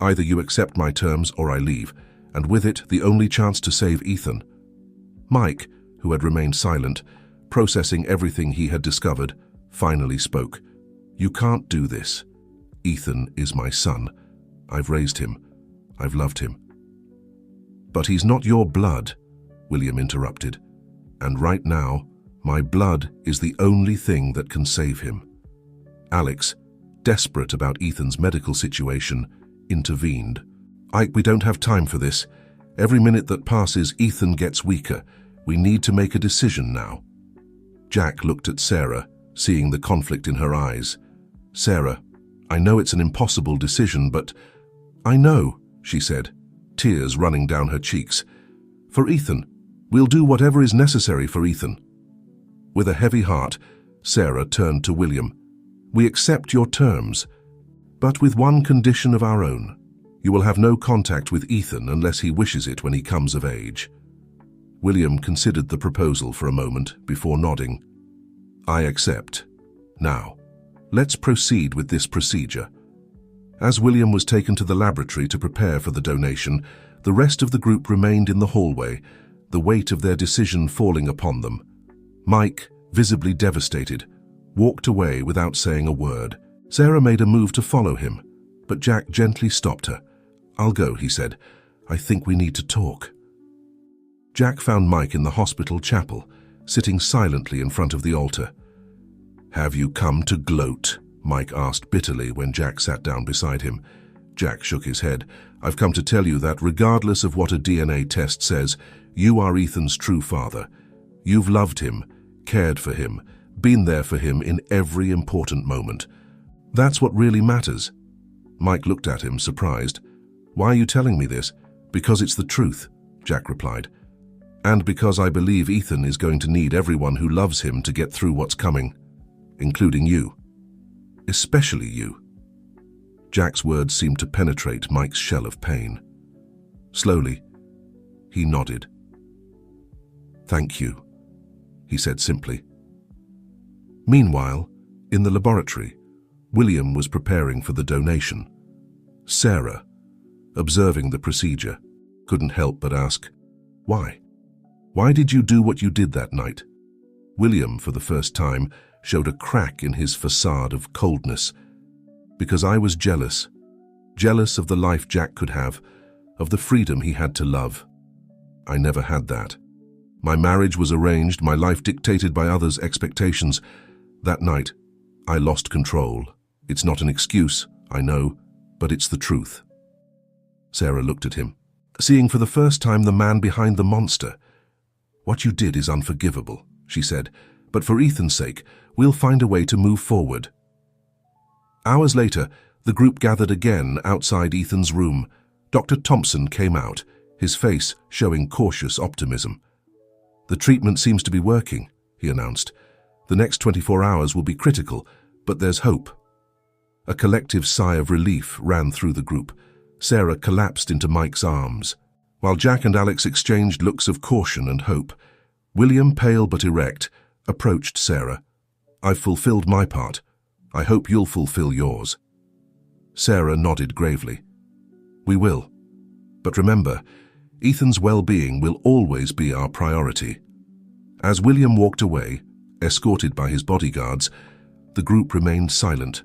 Either you accept my terms or I leave, and with it the only chance to save Ethan. Mike, who had remained silent, processing everything he had discovered, finally spoke. You can't do this. Ethan is my son. I've raised him. I've loved him. But he's not your blood, William interrupted. And right now, my blood is the only thing that can save him. Alex, desperate about Ethan's medical situation, intervened. Ike, we don't have time for this. Every minute that passes, Ethan gets weaker. We need to make a decision now. Jack looked at Sarah, seeing the conflict in her eyes. Sarah, I know it's an impossible decision, but I know, she said, tears running down her cheeks. For Ethan, we'll do whatever is necessary for Ethan. With a heavy heart, Sarah turned to William. We accept your terms, but with one condition of our own. You will have no contact with Ethan unless he wishes it when he comes of age. William considered the proposal for a moment before nodding. I accept. Now, let's proceed with this procedure. As William was taken to the laboratory to prepare for the donation, the rest of the group remained in the hallway, the weight of their decision falling upon them. Mike, visibly devastated, walked away without saying a word. Sarah made a move to follow him, but Jack gently stopped her. I'll go, he said. I think we need to talk. Jack found Mike in the hospital chapel, sitting silently in front of the altar. Have you come to gloat? Mike asked bitterly when Jack sat down beside him. Jack shook his head. I've come to tell you that regardless of what a DNA test says, you are Ethan's true father. You've loved him, cared for him, been there for him in every important moment. That's what really matters. Mike looked at him, surprised. Why are you telling me this? Because it's the truth, Jack replied. And because I believe Ethan is going to need everyone who loves him to get through what's coming, including you. Especially you. Jack's words seemed to penetrate Mike's shell of pain. Slowly, he nodded. Thank you, he said simply. Meanwhile, in the laboratory, William was preparing for the donation. Sarah, observing the procedure, couldn't help but ask, why? Why did you do what you did that night? William, for the first time, showed a crack in his facade of coldness. Because I was jealous. Jealous of the life Jack could have, of the freedom he had to love. I never had that. My marriage was arranged, my life dictated by others' expectations. That night, I lost control. It's not an excuse, I know, but it's the truth. Sarah looked at him, seeing for the first time the man behind the monster. What you did is unforgivable, she said, but for Ethan's sake, we'll find a way to move forward. Hours later, the group gathered again outside Ethan's room. Dr. Thompson came out, his face showing cautious optimism. The treatment seems to be working, he announced. The next 24 hours will be critical, but there's hope. A collective sigh of relief ran through the group. Sarah collapsed into Mike's arms. While Jack and Alex exchanged looks of caution and hope, William, pale but erect, approached Sarah. I've fulfilled my part. I hope you'll fulfill yours. Sarah nodded gravely. We will. But remember, Ethan's well-being will always be our priority. As William walked away, escorted by his bodyguards, the group remained silent,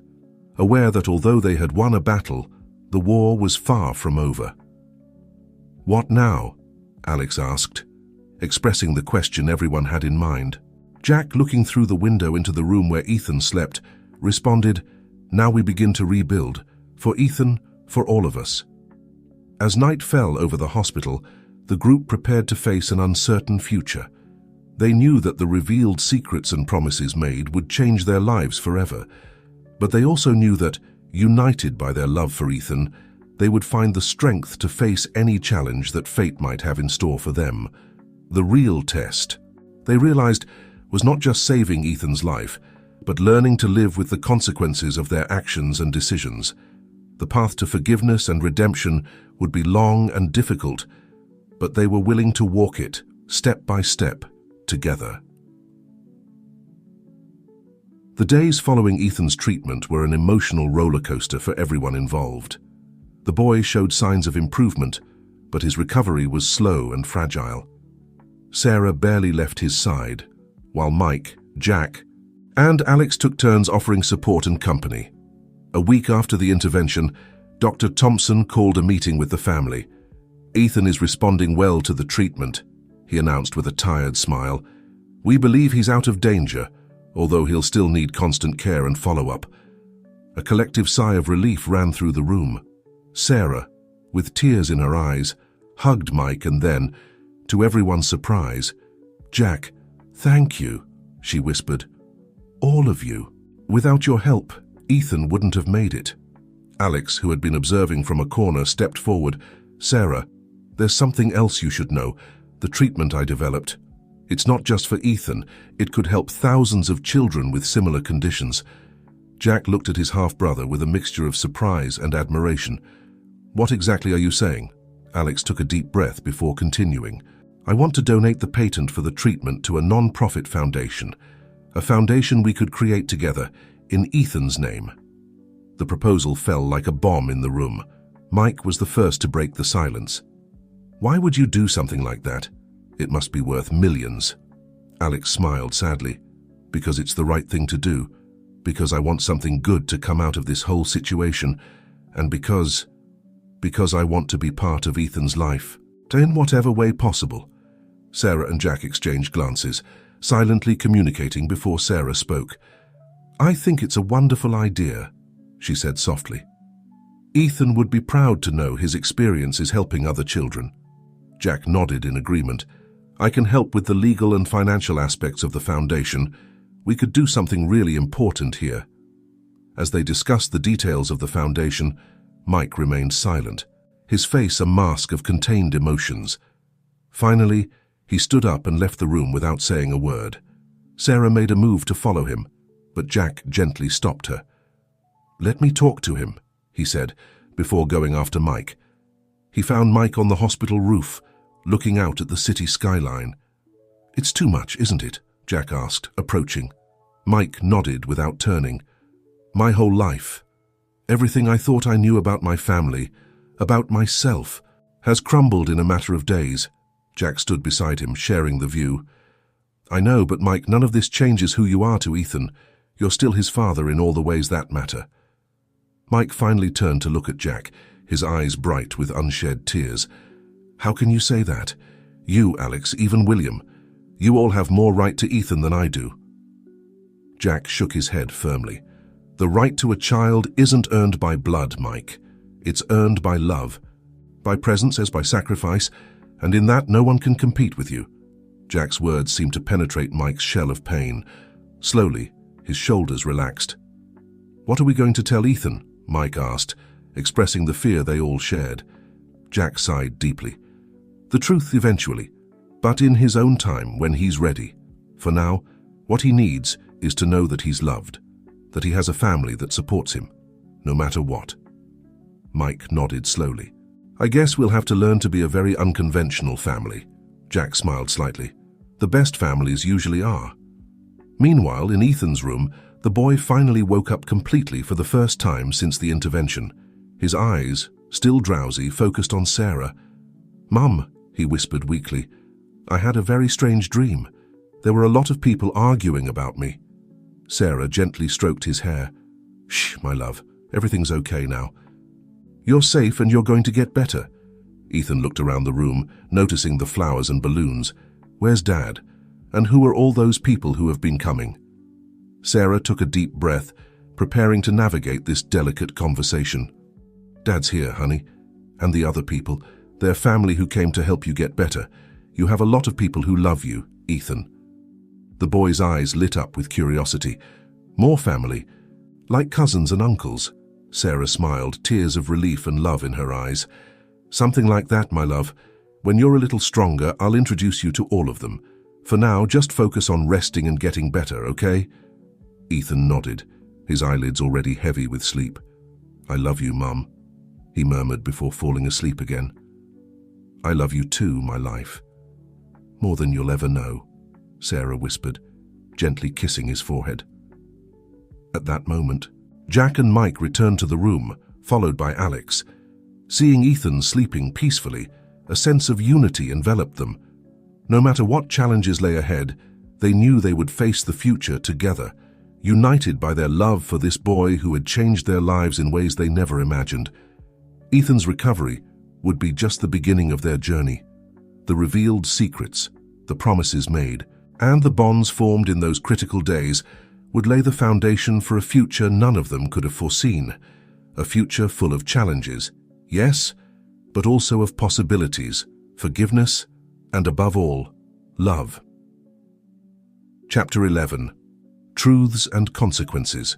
aware that although they had won a battle, the war was far from over. What now? Alex asked, expressing the question everyone had in mind. Jack, looking through the window into the room where Ethan slept, responded, Now we begin to rebuild, for Ethan, for all of us. As night fell over the hospital, the group prepared to face an uncertain future. They knew that the revealed secrets and promises made would change their lives forever, but they also knew that, united by their love for Ethan, they would find the strength to face any challenge that fate might have in store for them. The real test, they realized, was not just saving Ethan's life, but learning to live with the consequences of their actions and decisions. The path to forgiveness and redemption would be long and difficult, but they were willing to walk it, step by step, together. The days following Ethan's treatment were an emotional roller coaster for everyone involved. The boy showed signs of improvement, but his recovery was slow and fragile. Sarah barely left his side, while Mike, Jack, and Alex took turns offering support and company. A week after the intervention, Dr. Thompson called a meeting with the family. "Ethan is responding well to the treatment," he announced with a tired smile. "We believe he's out of danger, although he'll still need constant care and follow-up." A collective sigh of relief ran through the room. Sarah, with tears in her eyes, hugged Mike and then, to everyone's surprise, "Jack, thank you," she whispered. "All of you. Without your help, Ethan wouldn't have made it." Alex, who had been observing from a corner, stepped forward. "Sarah, there's something else you should know. The treatment I developed. It's not just for Ethan. It could help thousands of children with similar conditions." Jack looked at his half-brother with a mixture of surprise and admiration. "What exactly are you saying?" Alex took a deep breath before continuing. "I want to donate the patent for the treatment to a non-profit foundation. A foundation we could create together, in Ethan's name." The proposal fell like a bomb in the room. Mike was the first to break the silence. "Why would you do something like that? It must be worth millions." Alex smiled sadly. "Because it's the right thing to do. Because I want something good to come out of this whole situation. And because I want to be part of Ethan's life, in whatever way possible." Sarah and Jack exchanged glances, silently communicating before Sarah spoke. "I think it's a wonderful idea," she said softly. "Ethan would be proud to know his experience is helping other children." Jack nodded in agreement. "I can help with the legal and financial aspects of the foundation. We could do something really important here." As they discussed the details of the foundation, Mike remained silent, his face a mask of contained emotions. Finally, he stood up and left the room without saying a word. Sarah made a move to follow him, but Jack gently stopped her. "Let me talk to him," he said, before going after Mike. He found Mike on the hospital roof, looking out at the city skyline. "It's too much, isn't it?" Jack asked, approaching. Mike nodded without turning. "My whole life, everything I thought I knew about my family, about myself, has crumbled in a matter of days." Jack stood beside him, sharing the view. "I know, but Mike, none of this changes who you are to Ethan. You're still his father in all the ways that matter." Mike finally turned to look at Jack, his eyes bright with unshed tears. "How can you say that? You, Alex, even William. You all have more right to Ethan than I do." Jack shook his head firmly. "The right to a child isn't earned by blood, Mike. It's earned by love, by presence as by sacrifice, and in that no one can compete with you." Jack's words seemed to penetrate Mike's shell of pain. Slowly, his shoulders relaxed. "What are we going to tell Ethan?" Mike asked, expressing the fear they all shared. Jack sighed deeply. "The truth eventually, but in his own time when he's ready. For now, what he needs is to know that he's loved, that he has a family that supports him, no matter what." Mike nodded slowly. "I guess we'll have to learn to be a very unconventional family." Jack smiled slightly. "The best families usually are." Meanwhile, in Ethan's room, the boy finally woke up completely for the first time since the intervention. His eyes, still drowsy, focused on Sarah. "Mum," he whispered weakly, "I had a very strange dream. There were a lot of people arguing about me." Sarah gently stroked his hair. "Shh, my love, everything's okay now. You're safe and you're going to get better." Ethan looked around the room, noticing the flowers and balloons. "Where's Dad? And who are all those people who have been coming?" Sarah took a deep breath, preparing to navigate this delicate conversation. "Dad's here, honey. And the other people. They're family who came to help you get better. You have a lot of people who love you, Ethan." The boy's eyes lit up with curiosity. "More family? Like cousins and uncles?" Sarah smiled, tears of relief and love in her eyes. "Something like that, my love. When you're a little stronger, I'll introduce you to all of them. For now, just focus on resting and getting better, okay? Ethan nodded, his eyelids already heavy with sleep. I love you, Mum, he murmured before falling asleep again. I love you too, my life. More than you'll ever know, Sarah whispered, gently kissing his forehead. At that moment, Jack and Mike returned to the room, followed by Alex. Seeing Ethan sleeping peacefully, a sense of unity enveloped them. No matter what challenges lay ahead, they knew they would face the future together, united by their love for this boy who had changed their lives in ways they never imagined. Ethan's recovery would be just the beginning of their journey. The revealed secrets, the promises made, and the bonds formed in those critical days would lay the foundation for a future none of them could have foreseen. A future full of challenges, yes, but also of possibilities, forgiveness, and above all, love. Chapter 11. Truths and Consequences.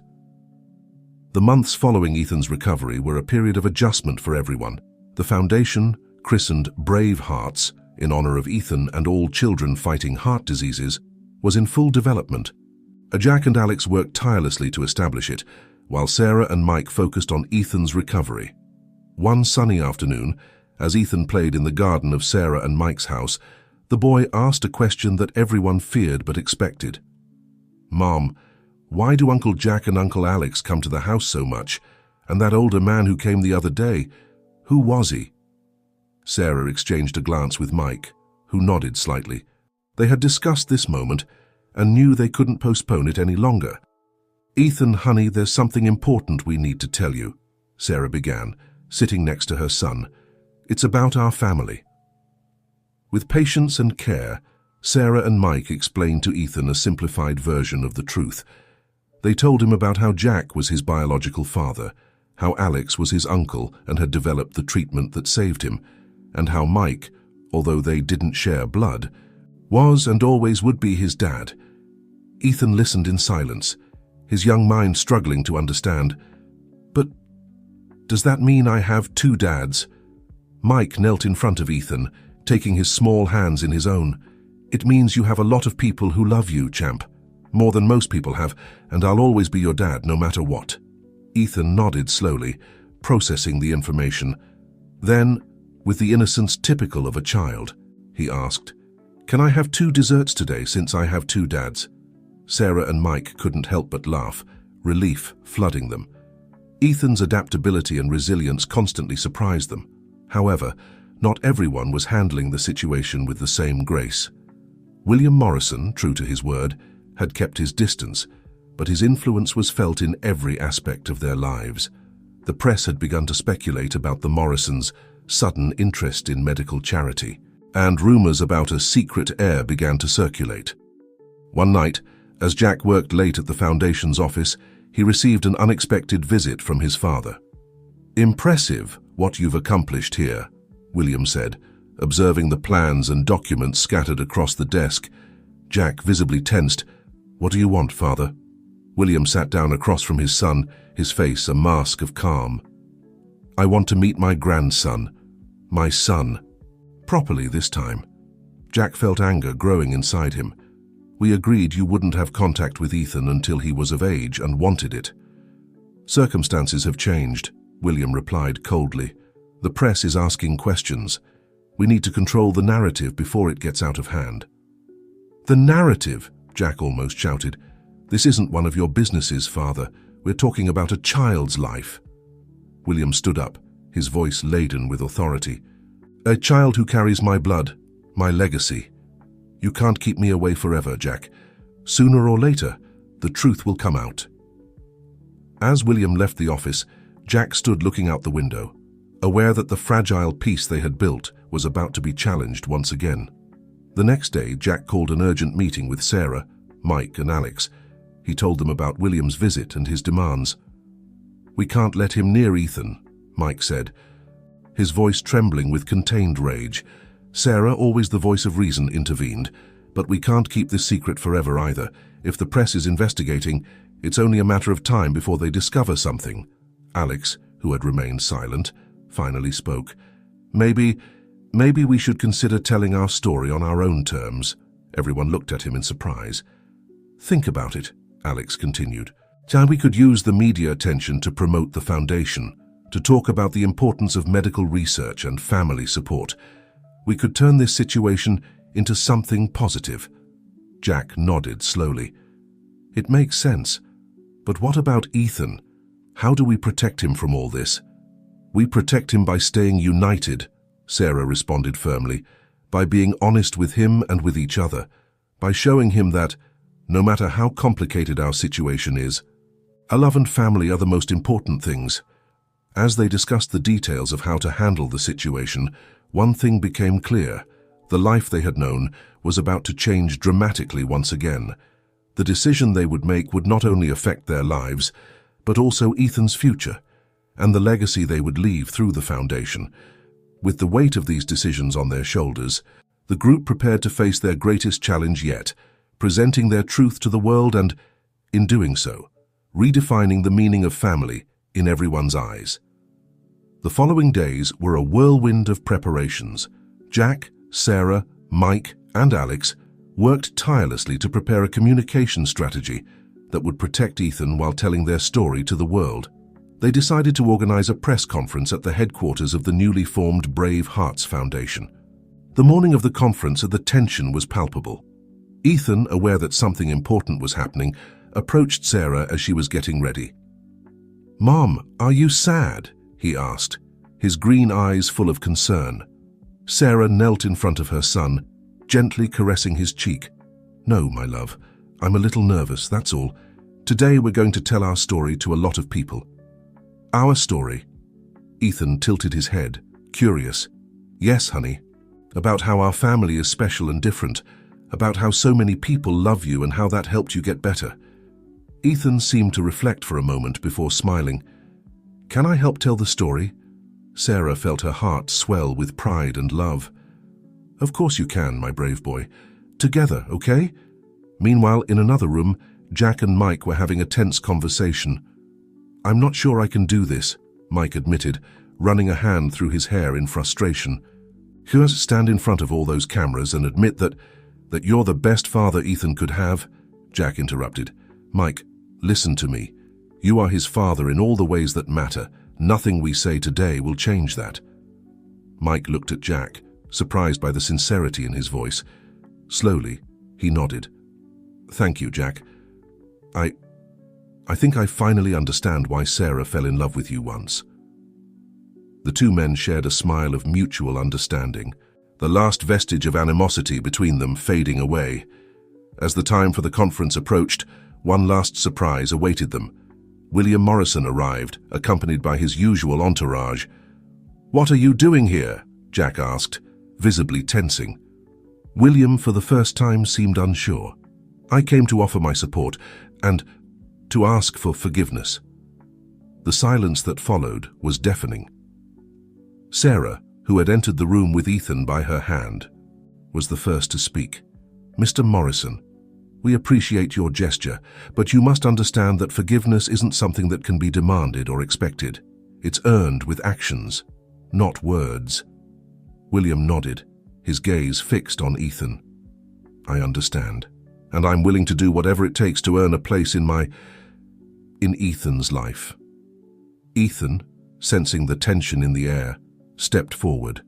The months following Ethan's recovery were a period of adjustment for everyone. The foundation, christened Brave Hearts, in honor of Ethan and all children fighting heart diseases, was in full development. Jack and Alex worked tirelessly to establish it, while Sarah and Mike focused on Ethan's recovery. One sunny afternoon, as Ethan played in the garden of Sarah and Mike's house, the boy asked a question that everyone feared but expected. Mom, why do Uncle Jack and Uncle Alex come to the house so much? And that older man who came the other day, who was he? Sarah exchanged a glance with Mike, who nodded slightly. They had discussed this moment and knew they couldn't postpone it any longer. Ethan, honey, there's something important we need to tell you, Sarah began, sitting next to her son. It's about our family. With patience and care, Sarah and Mike explained to Ethan a simplified version of the truth. They told him about how Jack was his biological father, how Alex was his uncle and had developed the treatment that saved him, and how Mike, although they didn't share blood, was and always would be his dad. Ethan listened in silence, his young mind struggling to understand. But does that mean I have two dads? Mike knelt in front of Ethan, taking his small hands in his own. It means you have a lot of people who love you, champ. More than most people have, and I'll always be your dad no matter what. Ethan nodded slowly, processing the information. Then, with the innocence typical of a child, he asked, Can I have 2 desserts today since I have 2 dads? Sarah and Mike couldn't help but laugh, relief flooding them. Ethan's adaptability and resilience constantly surprised them. However, not everyone was handling the situation with the same grace. William Morrison, true to his word, had kept his distance, but his influence was felt in every aspect of their lives. The press had begun to speculate about the Morrisons' sudden interest in medical charity, and rumors about a secret heir began to circulate. One night, as Jack worked late at the Foundation's office, he received an unexpected visit from his father. "Impressive, what you've accomplished here," William said, observing the plans and documents scattered across the desk. Jack visibly tensed. "What do you want, father?" William sat down across from his son, his face a mask of calm. "I want to meet my grandson, my son, properly this time." Jack felt anger growing inside him. "We agreed you wouldn't have contact with Ethan until he was of age and wanted it." "Circumstances have changed," William replied coldly. "The press is asking questions. We need to control the narrative before it gets out of hand." "The narrative?" Jack almost shouted. "This isn't one of your businesses, father. We're talking about a child's life." William stood up, his voice laden with authority. "A child who carries my blood, my legacy. You can't keep me away forever, Jack. Sooner or later, the truth will come out." As William left the office, Jack stood looking out the window, aware that the fragile peace they had built was about to be challenged once again. The next day, Jack called an urgent meeting with Sarah, Mike, and Alex. He told them about William's visit and his demands. "We can't let him near Ethan," Mike said, his voice trembling with contained rage. Sarah, always the voice of reason, intervened. "But we can't keep this secret forever either. If the press is investigating, it's only a matter of time before they discover something." Alex, who had remained silent, finally spoke. Maybe Maybe we should consider telling our story on our own terms." Everyone looked at him in surprise. "Think about it," Alex continued. "We could use the media attention to promote the foundation, to talk about the importance of medical research and family support. We could turn this situation into something positive." Jack nodded slowly. "It makes sense. But what about Ethan? How do we protect him from all this?" "We protect him by staying united," Sarah responded firmly, "by being honest with him and with each other, by showing him that, no matter how complicated our situation is, our love and family are the most important things." As they discussed the details of how to handle the situation, one thing became clear. The life they had known was about to change dramatically once again. The decision they would make would not only affect their lives, but also Ethan's future, and the legacy they would leave through the foundation. With the weight of these decisions on their shoulders, the group prepared to face their greatest challenge yet, presenting their truth to the world and, in doing so, redefining the meaning of family in everyone's eyes. The following days were a whirlwind of preparations. Jack, Sarah, Mike, and Alex worked tirelessly to prepare a communication strategy that would protect Ethan while telling their story to the world. They decided to organize a press conference at the headquarters of the newly formed Brave Hearts Foundation. The morning of the conference, the tension was palpable. Ethan, aware that something important was happening, approached Sarah as she was getting ready. "Mom, are you sad?" he asked, his green eyes full of concern. Sarah knelt in front of her son, gently caressing his cheek. "No, my love, I'm a little nervous, that's all. Today we're going to tell our story to a lot of people." "Our story?" Ethan tilted his head, curious. "Yes, honey. About how our family is special and different, about how so many people love you and how that helped you get better." Ethan seemed to reflect for a moment before smiling. "Can I help tell the story?" Sarah felt her heart swell with pride and love. "Of course you can, my brave boy. Together, okay?" Meanwhile, in another room, Jack and Mike were having a tense conversation. "I'm not sure I can do this," Mike admitted, running a hand through his hair in frustration. "Just stand in front of all those cameras and admit that you're the best father Ethan could have," Jack interrupted. "Mike, listen to me. You are his father in all the ways that matter. Nothing we say today will change that." Mike looked at Jack, surprised by the sincerity in his voice. Slowly, he nodded. "Thank you, Jack. I think I finally understand why Sarah fell in love with you once." The two men shared a smile of mutual understanding, the last vestige of animosity between them fading away. As the time for the conference approached, one last surprise awaited them. William Morrison arrived, accompanied by his usual entourage. "What are you doing here?" Jack asked, visibly tensing. William, for the first time, seemed unsure. "I came to offer my support and to ask for forgiveness." The silence that followed was deafening. Sarah, who had entered the room with Ethan by her hand, was the first to speak. "Mr. Morrison, we appreciate your gesture, but you must understand that forgiveness isn't something that can be demanded or expected. It's earned with actions, not words." William nodded, his gaze fixed on Ethan. "I understand, and I'm willing to do whatever it takes to earn a place in Ethan's life." Ethan, sensing the tension in the air, stepped forward.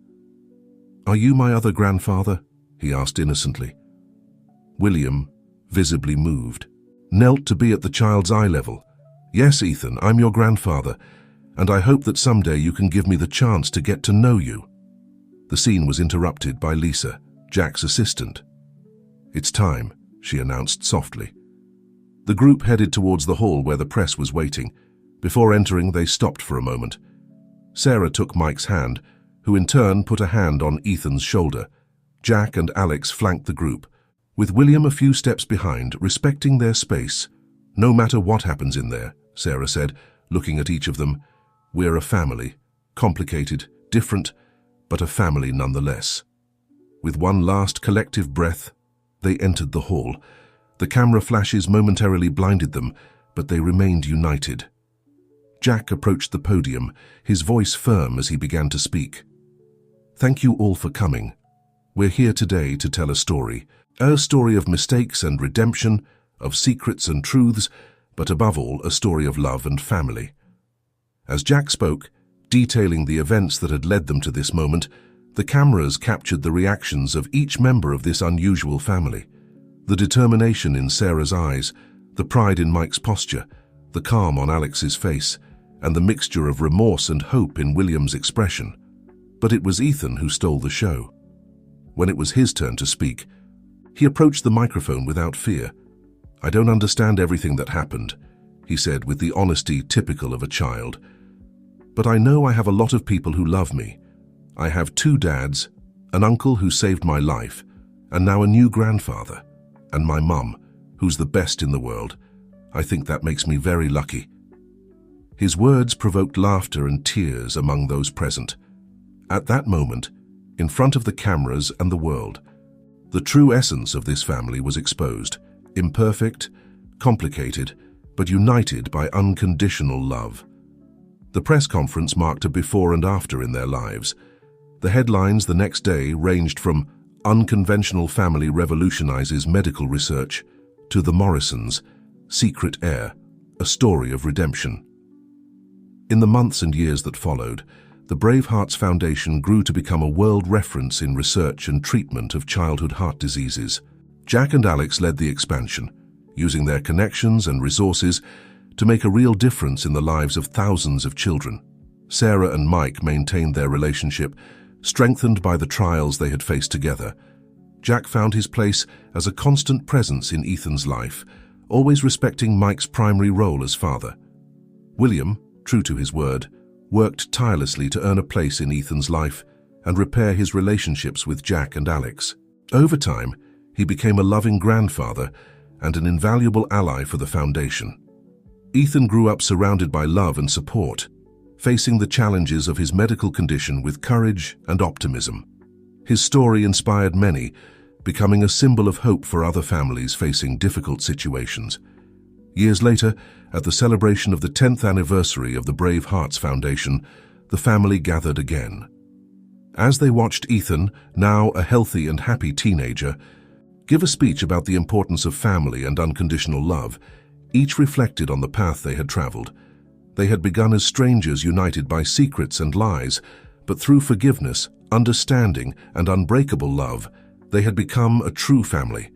"Are you my other grandfather?" he asked innocently. William, visibly moved, knelt to be at the child's eye level. "Yes, Ethan, I'm your grandfather, and I hope that someday you can give me the chance to get to know you." The scene was interrupted by Lisa, Jack's assistant. "It's time," she announced softly. The group headed towards the hall where the press was waiting. Before entering, they stopped for a moment. Sarah took Mike's hand, who in turn put a hand on Ethan's shoulder. Jack and Alex flanked the group, with William a few steps behind, respecting their space. "No matter what happens in there," Sarah said, looking at each of them, "we're a family, complicated, different, but a family nonetheless." With one last collective breath, they entered the hall. The camera flashes momentarily blinded them, but they remained united. Jack approached the podium, his voice firm as he began to speak. Thank you all for coming. We're here today to tell a story of mistakes and redemption, of secrets and truths, but above all, a story of love and family. As Jack spoke, detailing the events that had led them to this moment, the cameras captured the reactions of each member of this unusual family. The determination in Sarah's eyes, the pride in Mike's posture, the calm on Alex's face, and the mixture of remorse and hope in William's expression. But it was Ethan who stole the show. When it was his turn to speak, he approached the microphone without fear. "I don't understand everything that happened," he said with the honesty typical of a child. "But I know I have a lot of people who love me. I have 2 dads, an uncle who saved my life, and now a new grandfather, and my mum, who's the best in the world. I think that makes me very lucky." His words provoked laughter and tears among those present. At that moment, in front of the cameras and the world, the true essence of this family was exposed, imperfect, complicated, but united by unconditional love. The press conference marked a before and after in their lives. The headlines the next day ranged from "Unconventional Family Revolutionizes Medical Research" to "The Morrisons, Secret Heir, a Story of Redemption." In the months and years that followed, the Brave Hearts Foundation grew to become a world reference in research and treatment of childhood heart diseases. Jack and Alex led the expansion, using their connections and resources to make a real difference in the lives of thousands of children. Sarah and Mike maintained their relationship, strengthened by the trials they had faced together. Jack found his place as a constant presence in Ethan's life, always respecting Mike's primary role as father. William, true to his word, worked tirelessly to earn a place in Ethan's life and repair his relationships with Jack and Alex. Over time, he became a loving grandfather and an invaluable ally for the foundation. Ethan grew up surrounded by love and support, facing the challenges of his medical condition with courage and optimism. His story inspired many, becoming a symbol of hope for other families facing difficult situations. Years later, at the celebration of the 10th anniversary of the Brave Hearts Foundation, the family gathered again. As they watched Ethan, now a healthy and happy teenager, give a speech about the importance of family and unconditional love, each reflected on the path they had traveled. They had begun as strangers united by secrets and lies, but through forgiveness, understanding, and unbreakable love, they had become a true family.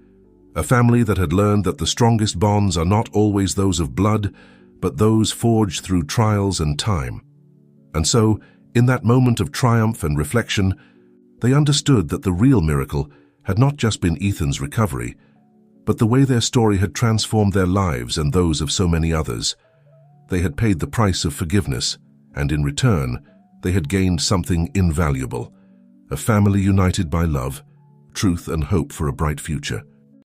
A family that had learned that the strongest bonds are not always those of blood, but those forged through trials and time. And so, in that moment of triumph and reflection, they understood that the real miracle had not just been Ethan's recovery, but the way their story had transformed their lives and those of so many others. They had paid the price of forgiveness, and in return, they had gained something invaluable: a family united by love, truth, and hope for a bright future.